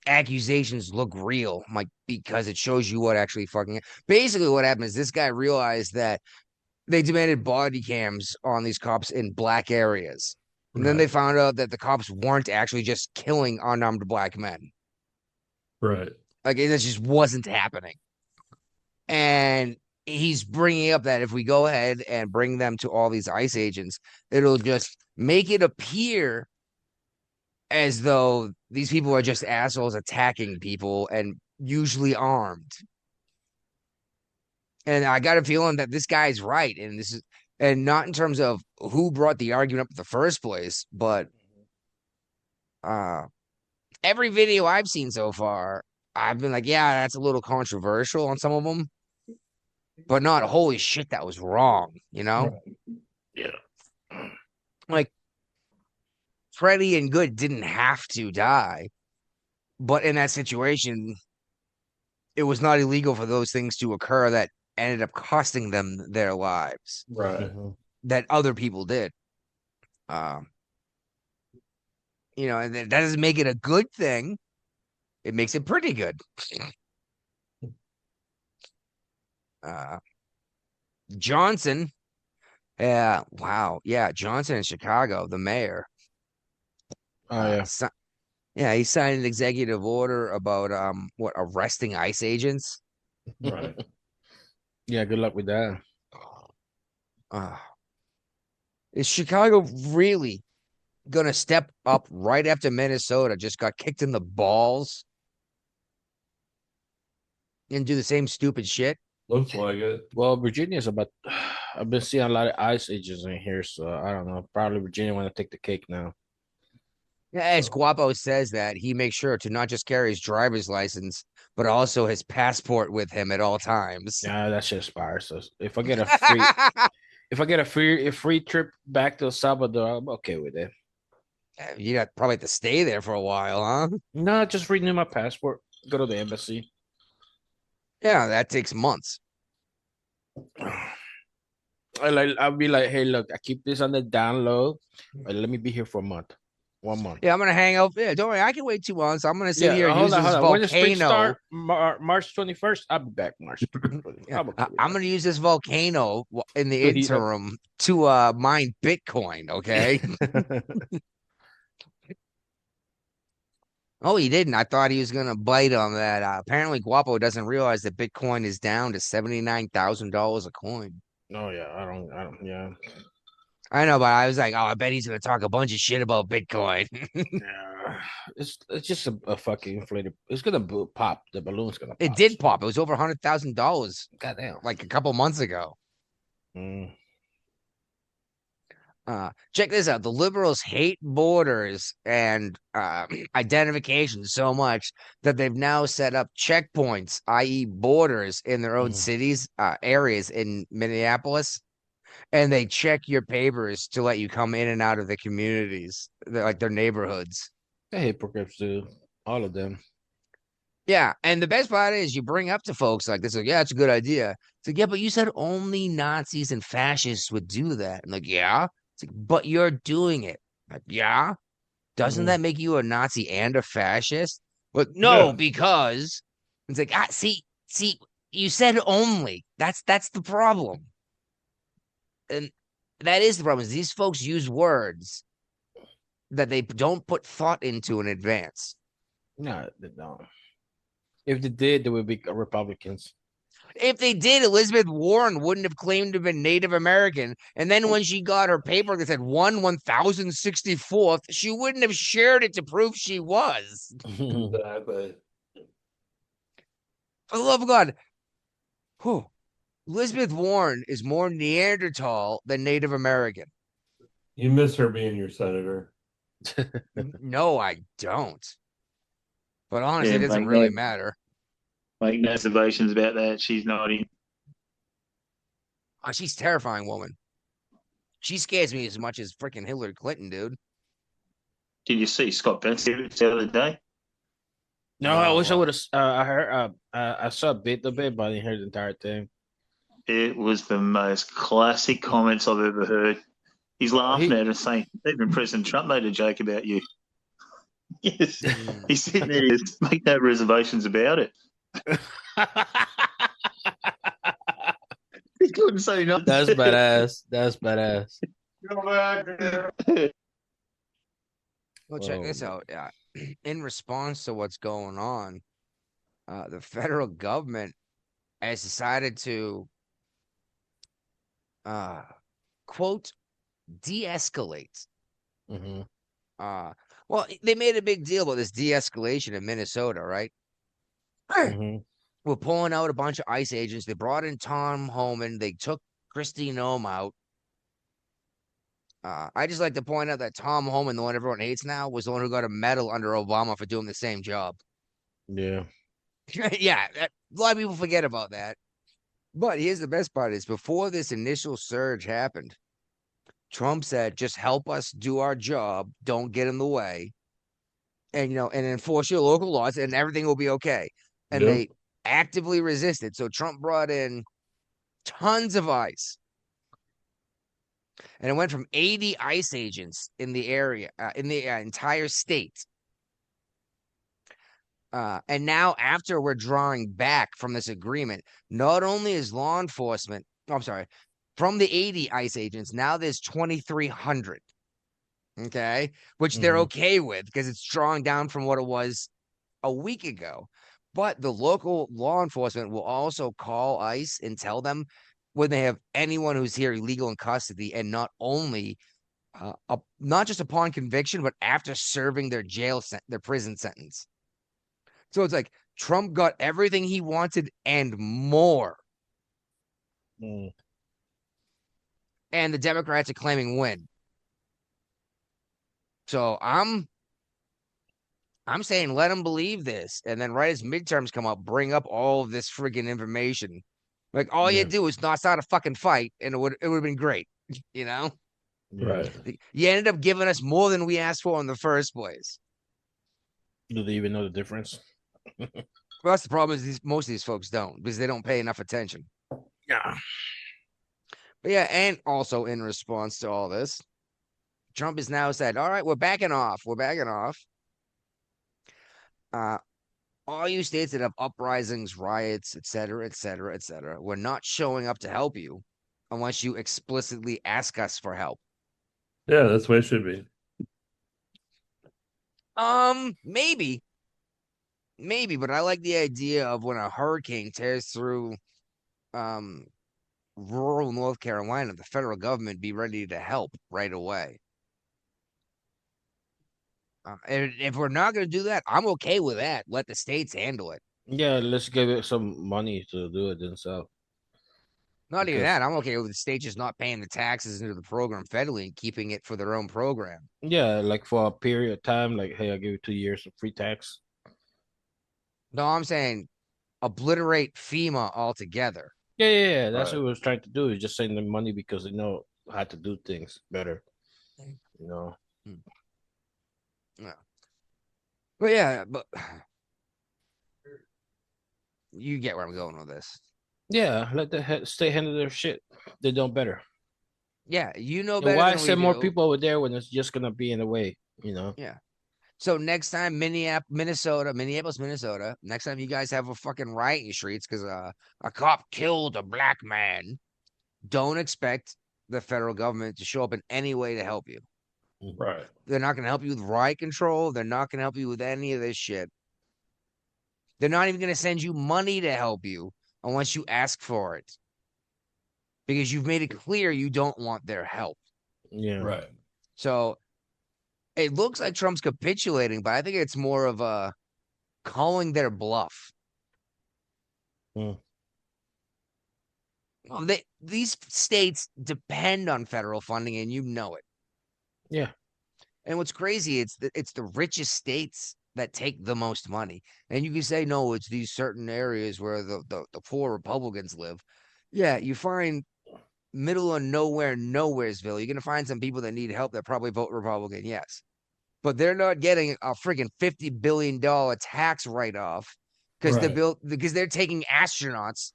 accusations look real, like because it shows you what actually fucking. Basically, what happened is this guy realized that they demanded body cams on these cops in black areas. And then they found out that the cops weren't actually just killing unarmed black men. Right. Like it just wasn't happening. And he's bringing up that if we go ahead and bring them to all these ICE agents, it'll just make it appear as though these people are just assholes attacking people and usually armed. And I got a feeling that this guy's right. And this is, and not in terms of who brought the argument up in the first place, but every video I've seen so far, I've been like, yeah, that's a little controversial on some of them, but not holy shit, that was wrong, you know? Yeah. Like Freddie and Good didn't have to die, but in that situation, it was not illegal for those things to occur that ended up costing them their lives. Right. That other people did. You know, and that doesn't make it a good thing. It makes it pretty good. Johnson. Yeah, wow. Yeah, Johnson in Chicago, the mayor. Oh yeah. Yeah, he signed an executive order about arresting ICE agents. Right. Yeah, good luck with that. Is Chicago really gonna step up right after Minnesota just got kicked in the balls and do the same stupid shit? Looks like it. Well, Virginia's about. I've been seeing a lot of ICE agents in here, so I don't know. Probably Virginia want to take the cake now. Yeah, as Guapo says that he makes sure to not just carry his driver's license, but also his passport with him at all times. Yeah, that shit's fire. So if I get a free, if I get a free trip back to El Salvador, I'm okay with it. You got probably have to stay there for a while, huh? No, just renew my passport. Go to the embassy. Yeah, that takes months. I'll be like, hey, look, I keep this on the down low. Let me be here for a month. 1 month. Yeah, I'm gonna hang out. Yeah, don't worry, I can wait 2 months. I'm gonna sit here and hold use on, this hold on. When the spring volcano. start, March 21st, I'll be back March. Yeah, I'm gonna use this volcano in the To heat up. interim to mine Bitcoin. Okay. Oh, he didn't. I thought he was gonna bite on that. Apparently, Guapo doesn't realize that Bitcoin is down to $79,000 a coin. Oh yeah, I don't. Yeah. I know, but I was like, oh, I bet he's gonna talk a bunch of shit about Bitcoin. Yeah, it's just a fucking inflated. It's gonna pop. The balloon's gonna pop. It did pop. It was over $100,000. Goddamn. Like a couple months ago. Mm. Check this out. The liberals hate borders and identification so much that they've now set up checkpoints, i.e., borders in their own cities, areas in Minneapolis, and they check your papers to let you come in and out of the communities, like their neighborhoods. The hypocrites do. All of them. Yeah, and the best part is you bring up to folks like this, like, yeah, it's a good idea. It's like, yeah, but you said only Nazis and fascists would do that. I'm like, yeah. It's like, but you're doing it. Like, yeah. Doesn't that make you a Nazi and a fascist? But no, because it's like, see, you said only. That's the problem. And that is the problem, is these folks use words that they don't put thought into in advance. No, they don't. If they did, they would be Republicans. If they did, Elizabeth Warren wouldn't have claimed to have been Native American. And then when she got her paper that said 1064th, she wouldn't have shared it to prove she was. Exactly. For the love of God. Whew. Elizabeth Warren is more Neanderthal than Native American. You miss her being your senator. No, I don't. But honestly, it doesn't really matter. Make no observations about that. She's not in. Oh, she's a terrifying woman. She scares me as much as freaking Hillary Clinton, dude. Did you see Scott Pence the other day? No, I wish I would have. I heard. I saw a bit of it, but I didn't hear the entire thing. It was the most classic comments I've ever heard. He's laughing at it and saying, even President Trump made a joke about you. Yes. He's sitting there, just make no reservations about it. He couldn't say nothing. That's badass. That's badass. Well, check this out. In response to what's going on, the federal government has decided to, quote, de-escalate. Mm-hmm. Well, they made a big deal about this de-escalation in Minnesota, right? Mm-hmm. We're pulling out a bunch of ICE agents. They brought in Tom Homan. They took Kristi Noem out. I just like to point out that Tom Homan, the one everyone hates now, was the one who got a medal under Obama for doing the same job. Yeah. Yeah, a lot of people forget about that. But here's the best part is before this initial surge happened, Trump said, just help us do our job. Don't get in the way. And, and enforce your local laws and everything will be okay. And they actively resisted. So Trump brought in tons of ICE. And it went from 80 ICE agents in the area, in the entire state. And now, after we're drawing back from this agreement, not only is law enforcement, from the 80 ICE agents, now there's 2,300. Okay, which they're okay with because it's drawing down from what it was a week ago. But the local law enforcement will also call ICE and tell them when they have anyone who's here illegal in custody, and not only, not just upon conviction, but after serving their their prison sentence. So it's like Trump got everything he wanted and more. And the Democrats are claiming win. So I'm saying let them believe this, and then right as midterms come up, bring up all of this freaking information. Like all you do is not start a fucking fight, and it would have been great, Right. You ended up giving us more than we asked for in the first place. Do they even know the difference? Well, that's the problem is most of these folks don't because they don't pay enough attention. Yeah. But yeah, and also in response to all this, Trump has now said, all right, we're backing off. We're backing off. All you states that have uprisings, riots, et cetera, we're not showing up to help you unless you explicitly ask us for help. Yeah, that's the way it should be. Maybe, but I like the idea of when a hurricane tears through rural North Carolina, the federal government be ready to help right away. And if we're not going to do that, I'm okay with that. Let the states handle it. Yeah, let's give it some money to do it themselves. Not even that. I'm okay with the state just not paying the taxes into the program federally and keeping it for their own program. Yeah, like for a period of time, like, hey, I'll give you 2 years of free tax. No, I'm saying obliterate FEMA altogether. Yeah. That's what I was trying to do. Is just send them money because they know how to do things better. Yeah. But yeah, but you get where I'm going with this. Yeah, let the state handle their shit. They know better. Yeah, better. Why than send we more do. people over there when it's just gonna be in the way? Yeah. So next time, Minnesota. Next time you guys have a fucking riot in your streets because a cop killed a black man, don't expect the federal government to show up in any way to help you. Right. They're not going to help you with riot control. They're not going to help you with any of this shit. They're not even going to send you money to help you unless you ask for it. Because you've made it clear you don't want their help. Yeah. Right. So it looks like Trump's capitulating, but I think it's more of a calling their bluff. Well, these states depend on federal funding, and you know it. Yeah. And what's crazy, it's the richest states that take the most money. And you can say, no, it's these certain areas where the poor Republicans live. Yeah, you find middle of nowheresville. You're going to find some people that need help that probably vote Republican, yes. But they're not getting a freaking $50 billion tax write-off because they're taking astronauts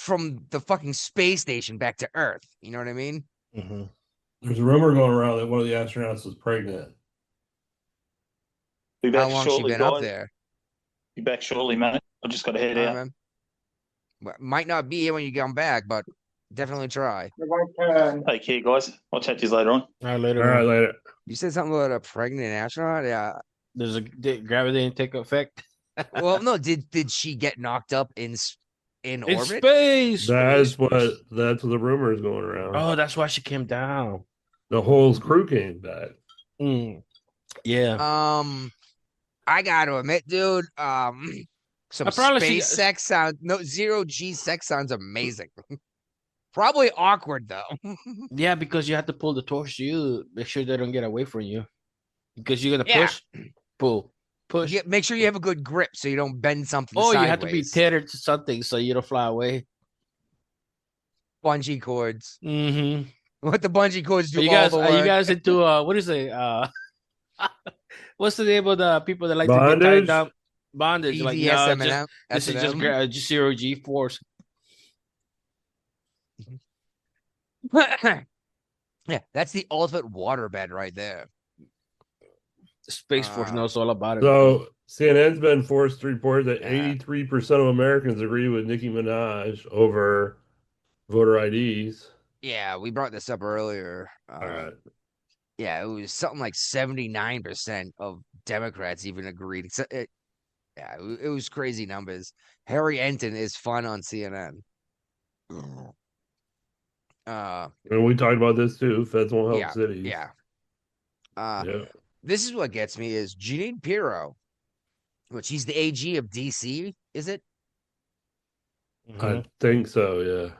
from the fucking space station back to Earth. You know what I mean? Mm-hmm. There's a rumor going around that one of the astronauts was pregnant. Be How back long she shortly, been up guys. there? Be back shortly, mate. I just got to head All right, out. man. Might not be here when you come back, but definitely try. Take care, guys. I'll chat to you later on. All right, later. All right, man. later. You said something about a pregnant astronaut? Yeah. Did gravity didn't take effect Well, no. Did she get knocked up in in orbit? space? That's Space. the rumor is going around. Oh, that's why she came down. The whole crew came back. Yeah. I gotta admit, dude. Some I probably space should- sex sound zero G sex sounds amazing. Probably awkward though. Yeah, because you have to pull the torch to you, make sure they don't get away from you. Because you're gonna Yeah. push, pull, push. Make sure you have a good grip so you don't bend something Oh, sideways. you have to be tethered to something so you don't fly away. Bungee cords. Mm-hmm. What the bungee cords do You all guys, the are you work. guys into what is it? What's the name of the people that like to get tied Bondage? down? Bondage. Like no, BDSM this is just zero G force. Yeah, that's the ultimate waterbed right there. Space Force knows all about it. So CNN's been forced to report that Yeah. 83% of Americans agree with Nicki Minaj over voter IDs. Yeah, we brought this up earlier. All right. Yeah, it was something like 79% of Democrats even agreed. It was crazy numbers. Harry Enton is fun on CNN. And we talked about this too. Feds won't help Yeah, cities. yeah. Yeah. This is what gets me is Jeanine Pirro, which he's the AG of DC, is it? I think so, yeah.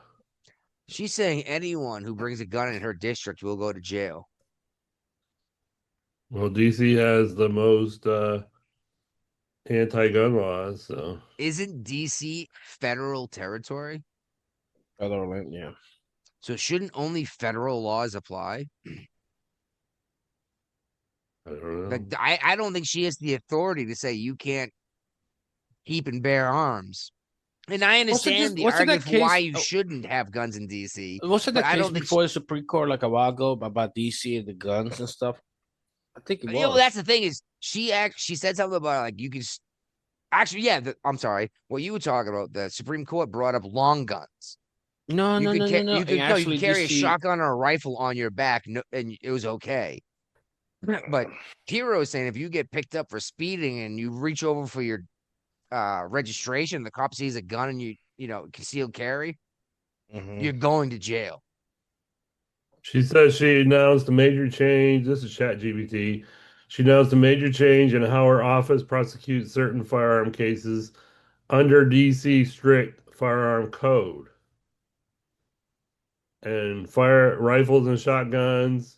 She's saying anyone who brings a gun in her district will go to jail. Well, DC has the most anti-gun laws, so Isn't DC federal territory? Federal land, yeah. So shouldn't only federal laws apply? I don't know. Like, I don't think she has the authority to say you can't keep and bear arms. And I understand the wasn't that argument for why case- you shouldn't have guns in DC. Wasn't but that I case don't think before the Supreme Court like a while ago about DC and the guns and stuff? I think it was. You know, that's the thing is she said something about like you can actually, yeah. I'm sorry, what you were talking about. The Supreme Court brought up long guns. No. You could Actually, carry a DC shotgun or a rifle on your back, and it was okay. But Hero is saying if you get picked up for speeding and you reach over for your registration, the cop sees a gun and you know concealed carry, you're going to jail. She says she announced a major change. This is ChatGPT. She announced a major change in how her office prosecutes certain firearm cases under DC strict firearm code. And rifles and shotguns,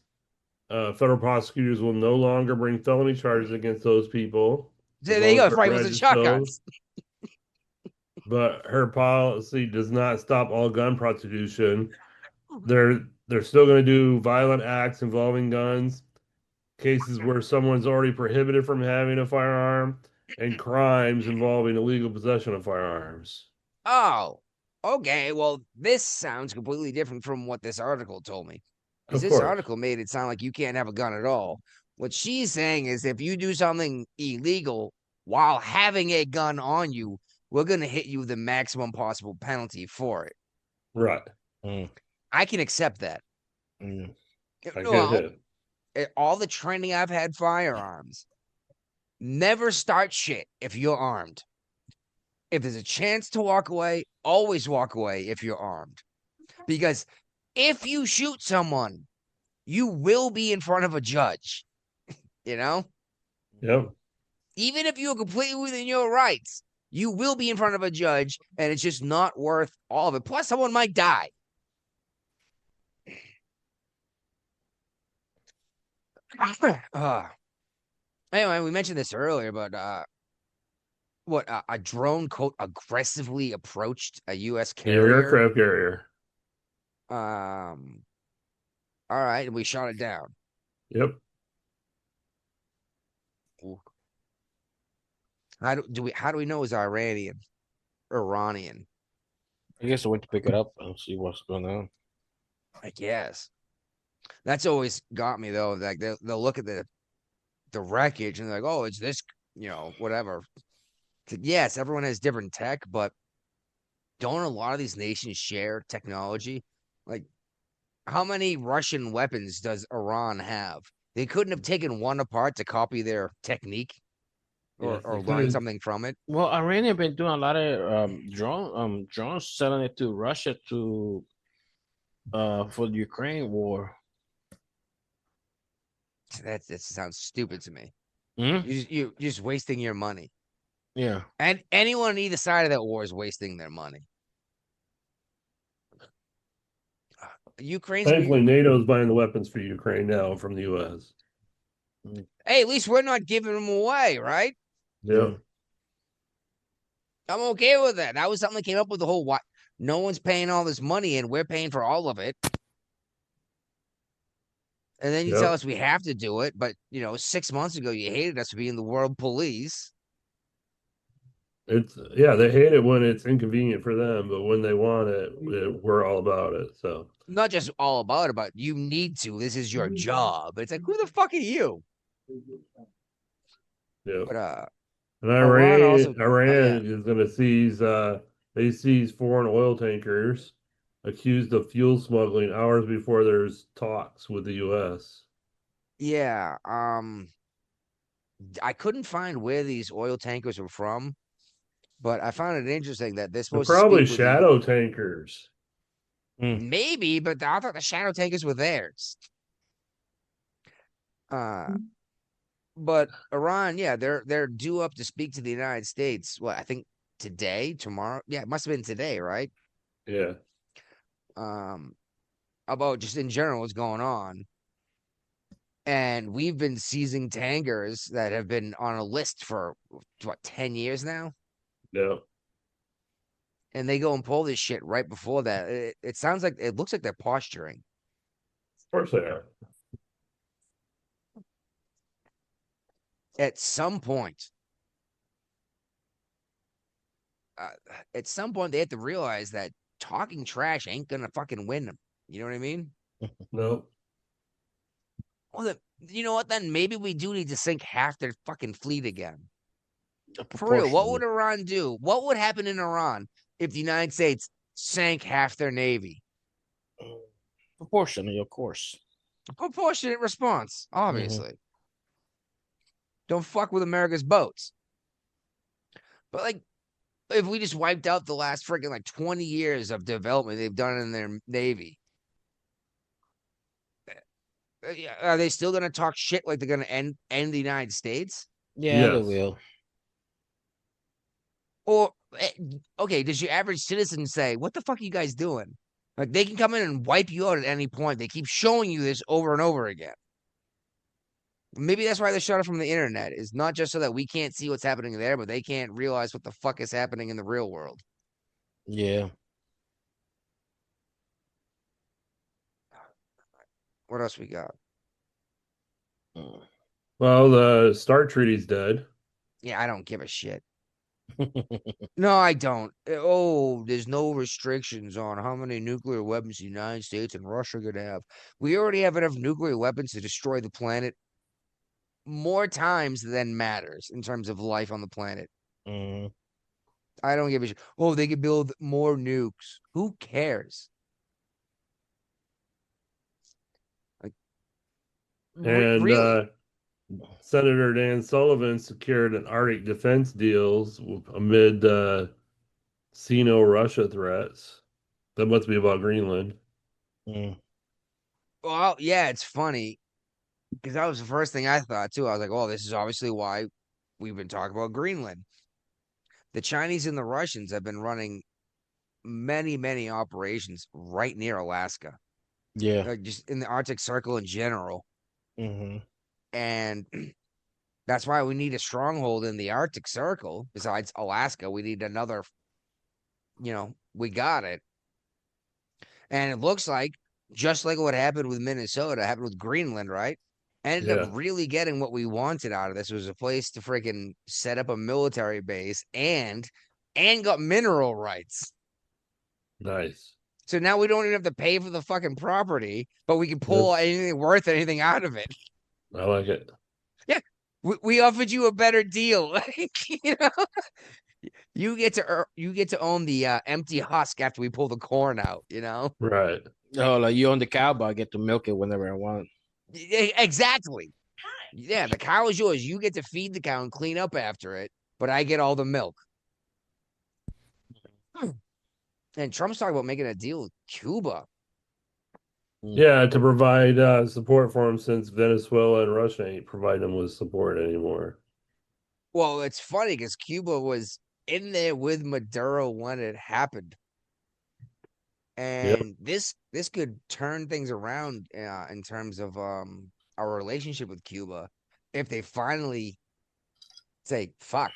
federal prosecutors will no longer bring felony charges against those people. They got rifles and shotguns. But her policy does not stop all gun prostitution. They're still going to do violent acts involving guns, cases where someone's already prohibited from having a firearm, and crimes involving illegal possession of firearms. Oh, okay. Well, this sounds completely different from what this article told me. Because Of this course. article made it sound like you can't have a gun at all. What she's saying is if you do something illegal while having a gun on you, we're going to hit you the maximum possible penalty for it. Right. I can accept that. I Well, get all the training I've had firearms, never start shit if you're armed. If there's a chance to walk away, always walk away if you're armed. Because if you shoot someone, you will be in front of a judge. You know? Yep. Even if you're completely within your rights, you will be in front of a judge, and it's just not worth all of it. Plus, someone might die. Anyway, we mentioned this earlier, but a drone quote aggressively approached a U.S. carrier. Aircraft carrier. All right, and we shot it down. Yep. Ooh. How do we know it was Iranian? I guess I went to pick it up and see what's going on. I guess that's always got me though. Like they'll look at the wreckage and they're like, oh, it's this, whatever. Yes, everyone has different tech, but don't a lot of these nations share technology? Like, how many Russian weapons does Iran have? They couldn't have taken one apart to copy their technique Yes, or they learn could. something from it. Well, Iran have been doing a lot of drones selling it to Russia to for the Ukraine war. That sounds stupid to me. Hmm? You're just wasting your money. Yeah. And anyone on either side of that war is wasting their money. Ukraine's Thankfully, NATO's buying the weapons for Ukraine now from the U.S. Hey, at least we're not giving them away, right? Yeah. I'm okay with that. That was something that came up with the whole what no one's paying all this money and we're paying for all of it. And then you tell us we have to do it, but 6 months ago you hated us for being the world police. They hate it when it's inconvenient for them, but when they want it, we're all about it. So Not just all about it, but you need to. This is your job. It's like, who the fuck are you? yeah. But And Iran also Iran is going to seize. They seize foreign oil tankers accused of fuel smuggling hours before there's talks with the U.S. Yeah. I couldn't find where these oil tankers were from, but I found it interesting that they're They're supposed to probably speak with the shadow tankers. maybe, but I thought the shadow tankers were theirs. But Iran, yeah, they're due up to speak to the United States. Well, I think today, tomorrow. Yeah, it must have been today, right? Yeah. About just in general what's going on. And we've been seizing tankers that have been on a list for what 10 years now. Yeah. And they go and pull this shit right before that. It sounds like it looks like they're posturing. Of course they are. At some point, they have to realize that talking trash ain't gonna fucking win them. You know what I mean? No. Well, then, you know what? Then maybe we do need to sink half their fucking fleet again. For real, what would Iran do? What would happen in Iran if the United States sank half their navy? Proportionally, of course. Proportionate response, obviously. Don't fuck with America's boats. But like, if we just wiped out the last freaking like 20 years of development they've done in their navy, are they still gonna talk shit like they're gonna end the United States? Yeah, they will. Or okay, does your average citizen say, "What the fuck are you guys doing?" Like they can come in and wipe you out at any point. They keep showing you this over and over again. Maybe that's why they shut it from the internet. Is not just so that we can't see what's happening there, but they can't realize what the fuck is happening in the real world. Yeah. What else we got? Well, the START Treaty's dead. Yeah, I don't give a shit. No, I don't. Oh, there's no restrictions on how many nuclear weapons the United States and Russia could have. We already have enough nuclear weapons to destroy the planet more times than matters in terms of life on the planet. I don't give a shit. Oh, they could build more nukes. Who cares? Like, And really? Senator Dan Sullivan secured an Arctic defense deals amid Sino-Russia threats. That must be about Greenland. Well, yeah, it's funny because that was the first thing I thought too. I was like, oh, this is obviously why we've been talking about Greenland. The Chinese and the Russians have been running many, many operations right near Alaska. Yeah. Like just in the Arctic Circle in general. And that's why we need a stronghold in the Arctic Circle. Besides Alaska, we need another, we got it. And it looks like, just like what happened with Minnesota, happened with Greenland, right? Ended up really getting what we wanted out of this. It was a place to freaking set up a military base and got mineral rights. Nice. So now we don't even have to pay for the fucking property, but we can pull Yes. anything worth anything out of it. I like it. Yeah, we offered you a better deal. You know, you get to own the empty husk after we pull the corn out. You know, Right. Oh, like you own the cow, but I get to milk it whenever I want. Exactly. Yeah, the cow is yours. You get to feed the cow and clean up after it, but I get all the milk. And Trump's talking about making a deal with Cuba. Yeah, to provide support for him since Venezuela and Russia ain't providing him with support anymore. Well, it's funny because Cuba was in there with Maduro when it happened. And this could turn things around in terms of our relationship with Cuba if they finally say fuck.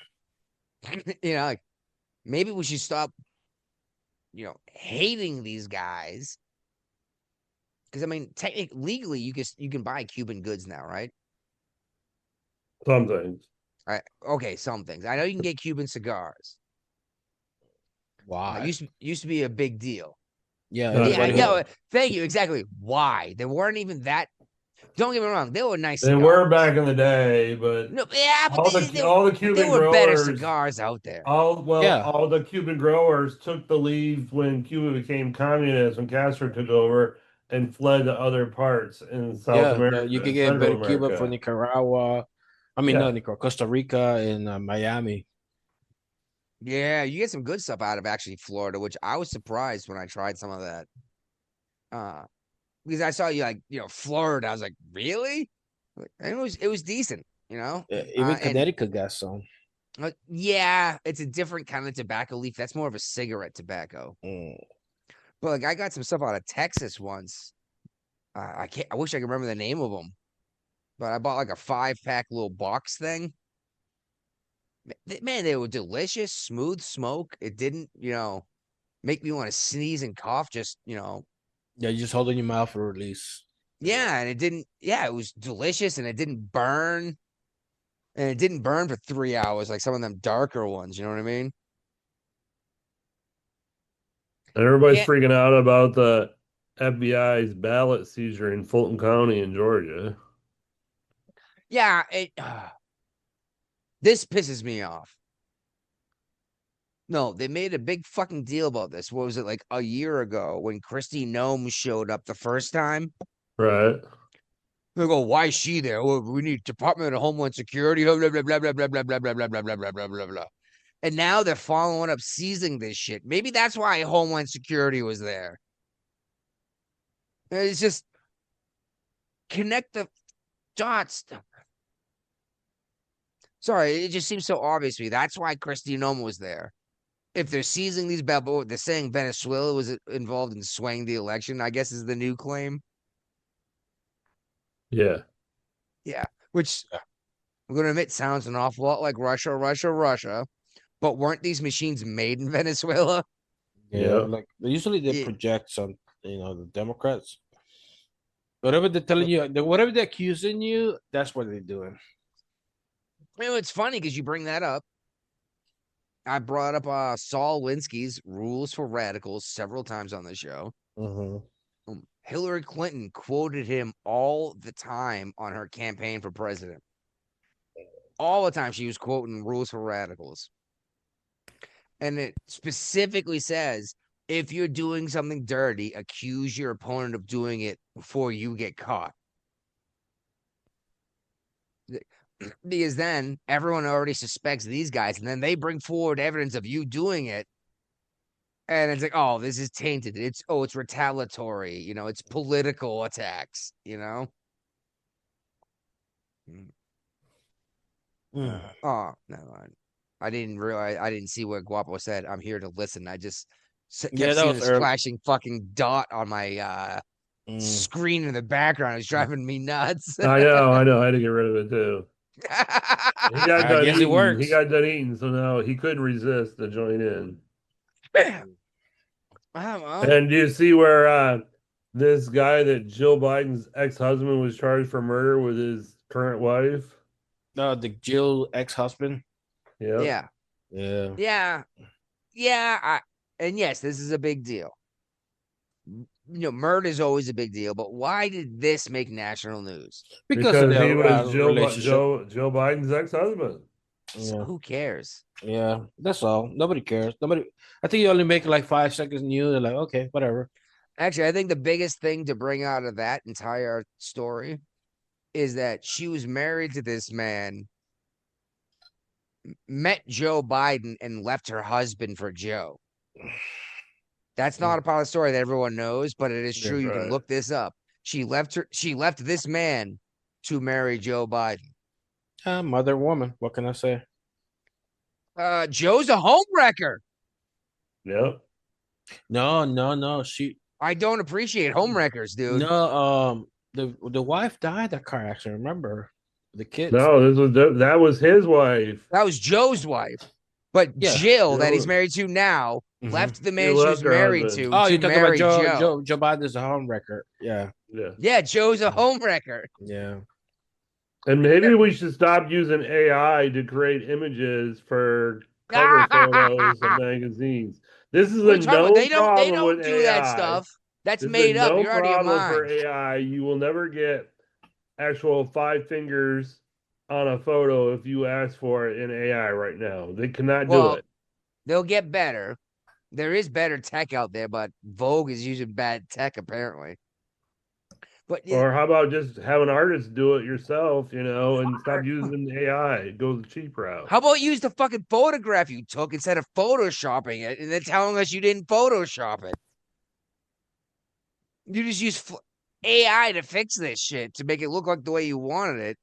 Like maybe we should stop hating these guys, because I mean technically legally you can buy Cuban goods now, right? Some things. Right. Okay, some things. I know you can get Cuban cigars. Why? Used to be a big deal. Yeah, Yeah, I know. Thank you. Exactly. Why? They weren't even that. Don't get me wrong. They were nice. They cigars. were back in the day, but no, yeah, but all the Cuban there were growers, better cigars out there. all the Cuban growers took the leave when Cuba became communist, when Castro took over, and fled to other parts in South America. You can get better Cuba from Nicaragua. I mean, not Nicaragua, Costa Rica, and Miami. Yeah, you get some good stuff out of actually Florida, which I was surprised when I tried some of that. Because I saw you Florida, I was like, really? And it was decent, Even Connecticut got some. Yeah, it's a different kind of tobacco leaf. That's more of a cigarette tobacco. But I got some stuff out of Texas once. I wish I could remember the name of them. But I bought a 5-pack little box thing. Man, they were delicious, smooth smoke. It didn't, make me want to sneeze and cough. Just, Yeah, you just hold in your mouth for release. Yeah, and it didn't. Yeah, it was delicious, and it didn't burn. And it didn't burn for 3 hours like some of them darker ones. You know what I mean? And everybody's freaking out about the FBI's ballot seizure in Fulton County in Georgia. Yeah, this pisses me off. No, they made a big fucking deal about this. What was it, like a year ago when Kristi Noem showed up the first time? Right. They go, why is she there? Well, we need Department of Homeland Security. Blah, blah, blah, blah, blah, blah, blah, blah, blah, blah, blah, blah, blah, blah, blah. And now they're following up seizing this shit. Maybe that's why Homeland Security was there. It's just connect the dots. Sorry, it just seems so obvious to me. That's why Kristi Noem was there. If they're seizing these they're saying Venezuela was involved in swaying the election, I guess is the new claim. Yeah. Yeah. Which I'm going to admit sounds an awful lot like Russia. But weren't these machines made in Venezuela? Yeah. Usually they project some, the Democrats. Whatever they're telling you, whatever they're accusing you, that's what they're doing. It's funny because you bring that up. I brought up Saul Alinsky's Rules for Radicals several times on the show. Hillary Clinton quoted him all the time on her campaign for president. All the time she was quoting Rules for Radicals. And it specifically says, if you're doing something dirty, accuse your opponent of doing it before you get caught. Because then everyone already suspects these guys, and then they bring forward evidence of you doing it, and it's like, oh, this is tainted. It's retaliatory. It's political attacks. Oh, no, I didn't realize. I didn't see what Guapo said. I'm here to listen. I just kept seeing this flashing fucking dot on my screen in the background. It's driving me nuts. I know. I had to get rid of it too. He got done eating. It works. He got done eating, so now he couldn't resist to join in. And do you see where this guy that Jill Biden's ex-husband was charged for murder with his current wife? No, the Jill ex-husband. Yeah. Yeah. And yes, this is a big deal. Murder is always a big deal, but why did this make national news? Because of Because he their was relationship. Joe Biden's ex-husband. So Yeah. who cares? Yeah, that's all. Nobody cares. Nobody. I think you only make like 5 seconds news. They're like, okay, whatever. Actually, I think the biggest thing to bring out of that entire story is that she was married to this man, met Joe Biden, and left her husband for Joe. That's not a part of the story that everyone knows, but it is true. You can look this up. She left this man to marry Joe Biden. Mother woman. What can I say? Joe's a homewrecker. Yep. No. I don't appreciate homewreckers, dude. No, the wife died that car accident. Remember the kids? No, that was his wife. That was Joe's wife. But Yeah. Jill, that he's married to now, left the man she was married to. Oh, you're talking about Joe. Joe Biden's a home wrecker. Yeah. Yeah, Joe's a homewrecker. Yeah. And maybe we should stop using AI to create images for cover photos of magazines. This is a no they problem don't with do AI. that stuff. That's made up. You're already a mime. For AI. You will never get actual 5 fingers on a photo if you ask for it in AI right now. They cannot do it. They'll get better. There is better tech out there, but Vogue is using bad tech apparently. But or how about just have an artist do it yourself, and stop using AI. Go the cheap route. How about use the fucking photograph you took instead of photoshopping it and then telling us you didn't Photoshop it? You just use AI to fix this shit to make it look like the way you wanted it.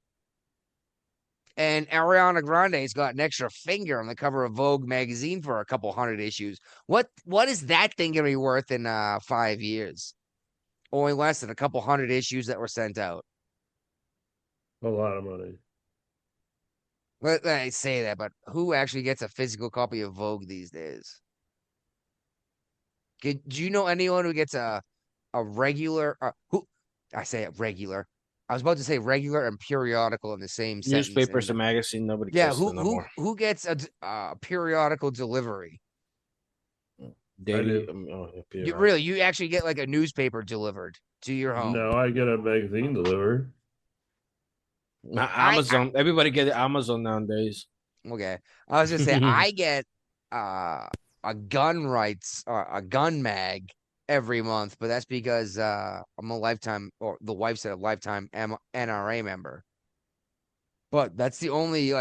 And Ariana Grande's got an extra finger on the cover of Vogue magazine for a couple hundred issues. What is that thing gonna be worth in 5 years? Only less than a couple hundred issues that were sent out. A lot of money. I say that, but who actually gets a physical copy of Vogue these days? Do you know anyone who gets a regular? I say a regular. I was about to say regular and periodical in the same sentence. Newspapers and magazine. Nobody gets them no more. Who gets a periodical delivery? Daily. You actually get like a newspaper delivered to your home? No, I get a magazine delivered. Amazon. Everybody get Amazon nowadays. Okay, I was gonna say I get a gun mag every month, but that's because I'm a lifetime, or the wife said a lifetime NRA member. But that's the only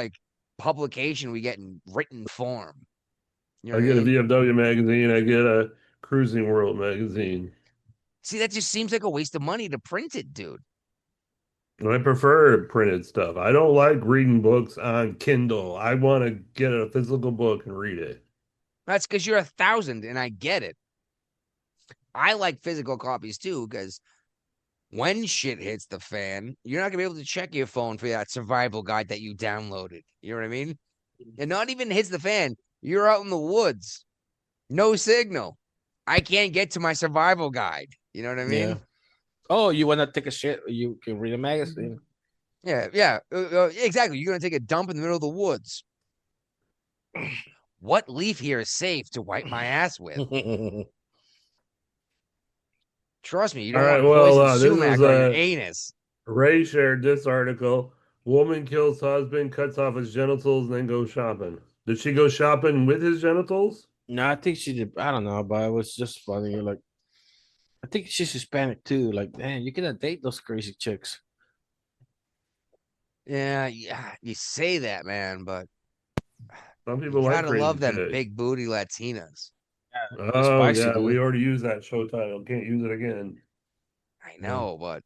publication we get in written form. I get a BMW magazine. I get a Cruising World magazine. See, that just seems like a waste of money to print it, dude. I prefer printed stuff. I don't like reading books on Kindle. I want to get a physical book and read it. That's because you're 1,000, and I get it. I like physical copies too, because when shit hits the fan, you're not gonna be able to check your phone for that survival guide that you downloaded. You know what I mean? And not even hits the fan. You're out in the woods, no signal. I can't get to my survival guide. You know what I mean? Yeah. Oh, you want to take a shit? You can read a magazine. Yeah, exactly. You're gonna take a dump in the middle of the woods. What leaf here is safe to wipe my ass with? Trust me, you don't want poison sumac on your anus. Ray shared this article. Woman kills husband, cuts off his genitals, and then goes shopping. Did she go shopping with his genitals? No, I think she did. I don't know, but it was just funny. Like, I think she's Hispanic too. Like, man, you cannot date those crazy chicks. Yeah, you say that, man, but some people gotta love them big booty Latinas. Oh yeah, we already used that show title. Can't use it again. I know, but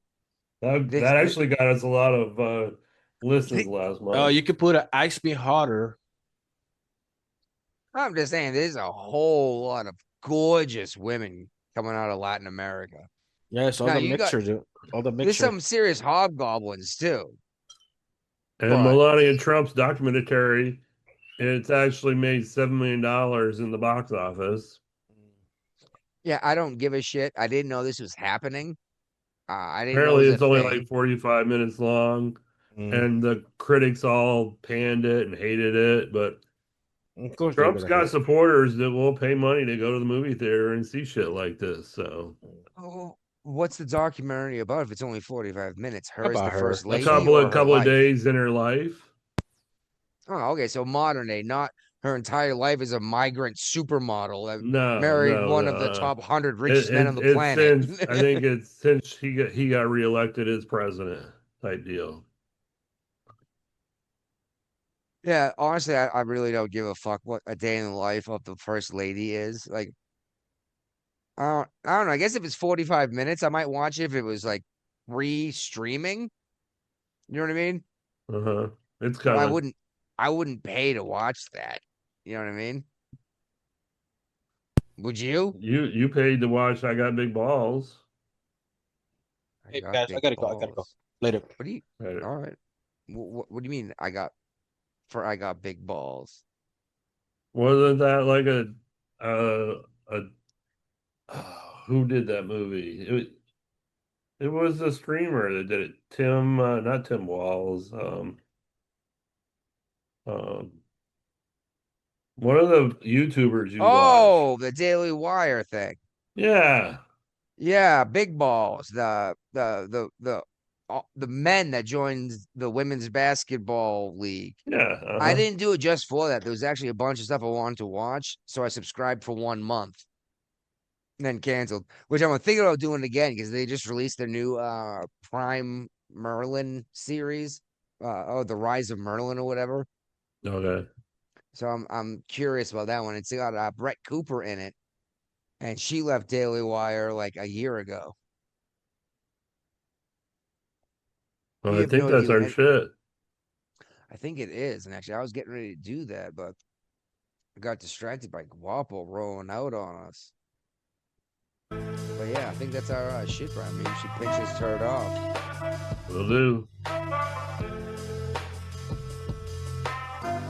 that actually got us a lot of listens last month. Oh, you could put an Ice Me Harder. I'm just saying, there's a whole lot of gorgeous women coming out of Latin America. Yes, all the mixture, dude. All the mixture. There's some serious hobgoblins too. And Melania Trump's documentary, it's actually made $7 million in the box office. Yeah, I don't give a shit. I didn't know this was happening. I didn't Apparently, know it's only like 45 minutes long, and the critics all panned it and hated it. But Of course, Trump's got supporters that will pay money to go to the movie theater and see shit like this. So, what's the documentary about if it's only 45 minutes? Her as About the her. first That's lady all. or her couple of life? days in her life. Oh, okay. So modern day, not her entire life as a migrant supermodel that No, married no, one of the no. top 100 richest men on the It's planet. since I think it's since he got reelected as president type deal. Yeah, honestly, I really don't give a fuck what a day in the life of the first lady is. Like, I don't know. I guess if it's 45 minutes, I might watch it if it was like free streaming. You know what I mean? Uh-huh. It's But coming. I wouldn't pay to watch that. You know what I mean? Would you? You paid to watch I Got Big Balls. I Hey got guys, I big gotta go. I gotta go. balls. Later. What do you? Right. All right. What do you mean? I got big balls. Wasn't that like a who did that movie? It was the streamer that did it. Tim, not Tim Walls. Um, one of the YouTubers you watch. Oh, the Daily Wire thing. Yeah. Yeah, big balls. The men that joined the women's basketball league. Yeah. I Uh-huh. didn't do it just for that. There was actually a bunch of stuff I wanted to watch, so I subscribed for 1 month, and then canceled. Which I'm thinking about doing again because they just released their new Prime Merlin series, The Rise of Merlin or whatever. Okay. So I'm curious about that one. It's got Brett Cooper in it, and she left Daily Wire like a year ago. Well, We I have think no that's idea. our shit. I think it is, and actually, I was getting ready to do that, but I got distracted by Guapo rolling out on us. But yeah, I think that's our shit, Brian. Maybe you should pinch his turd off. Will do.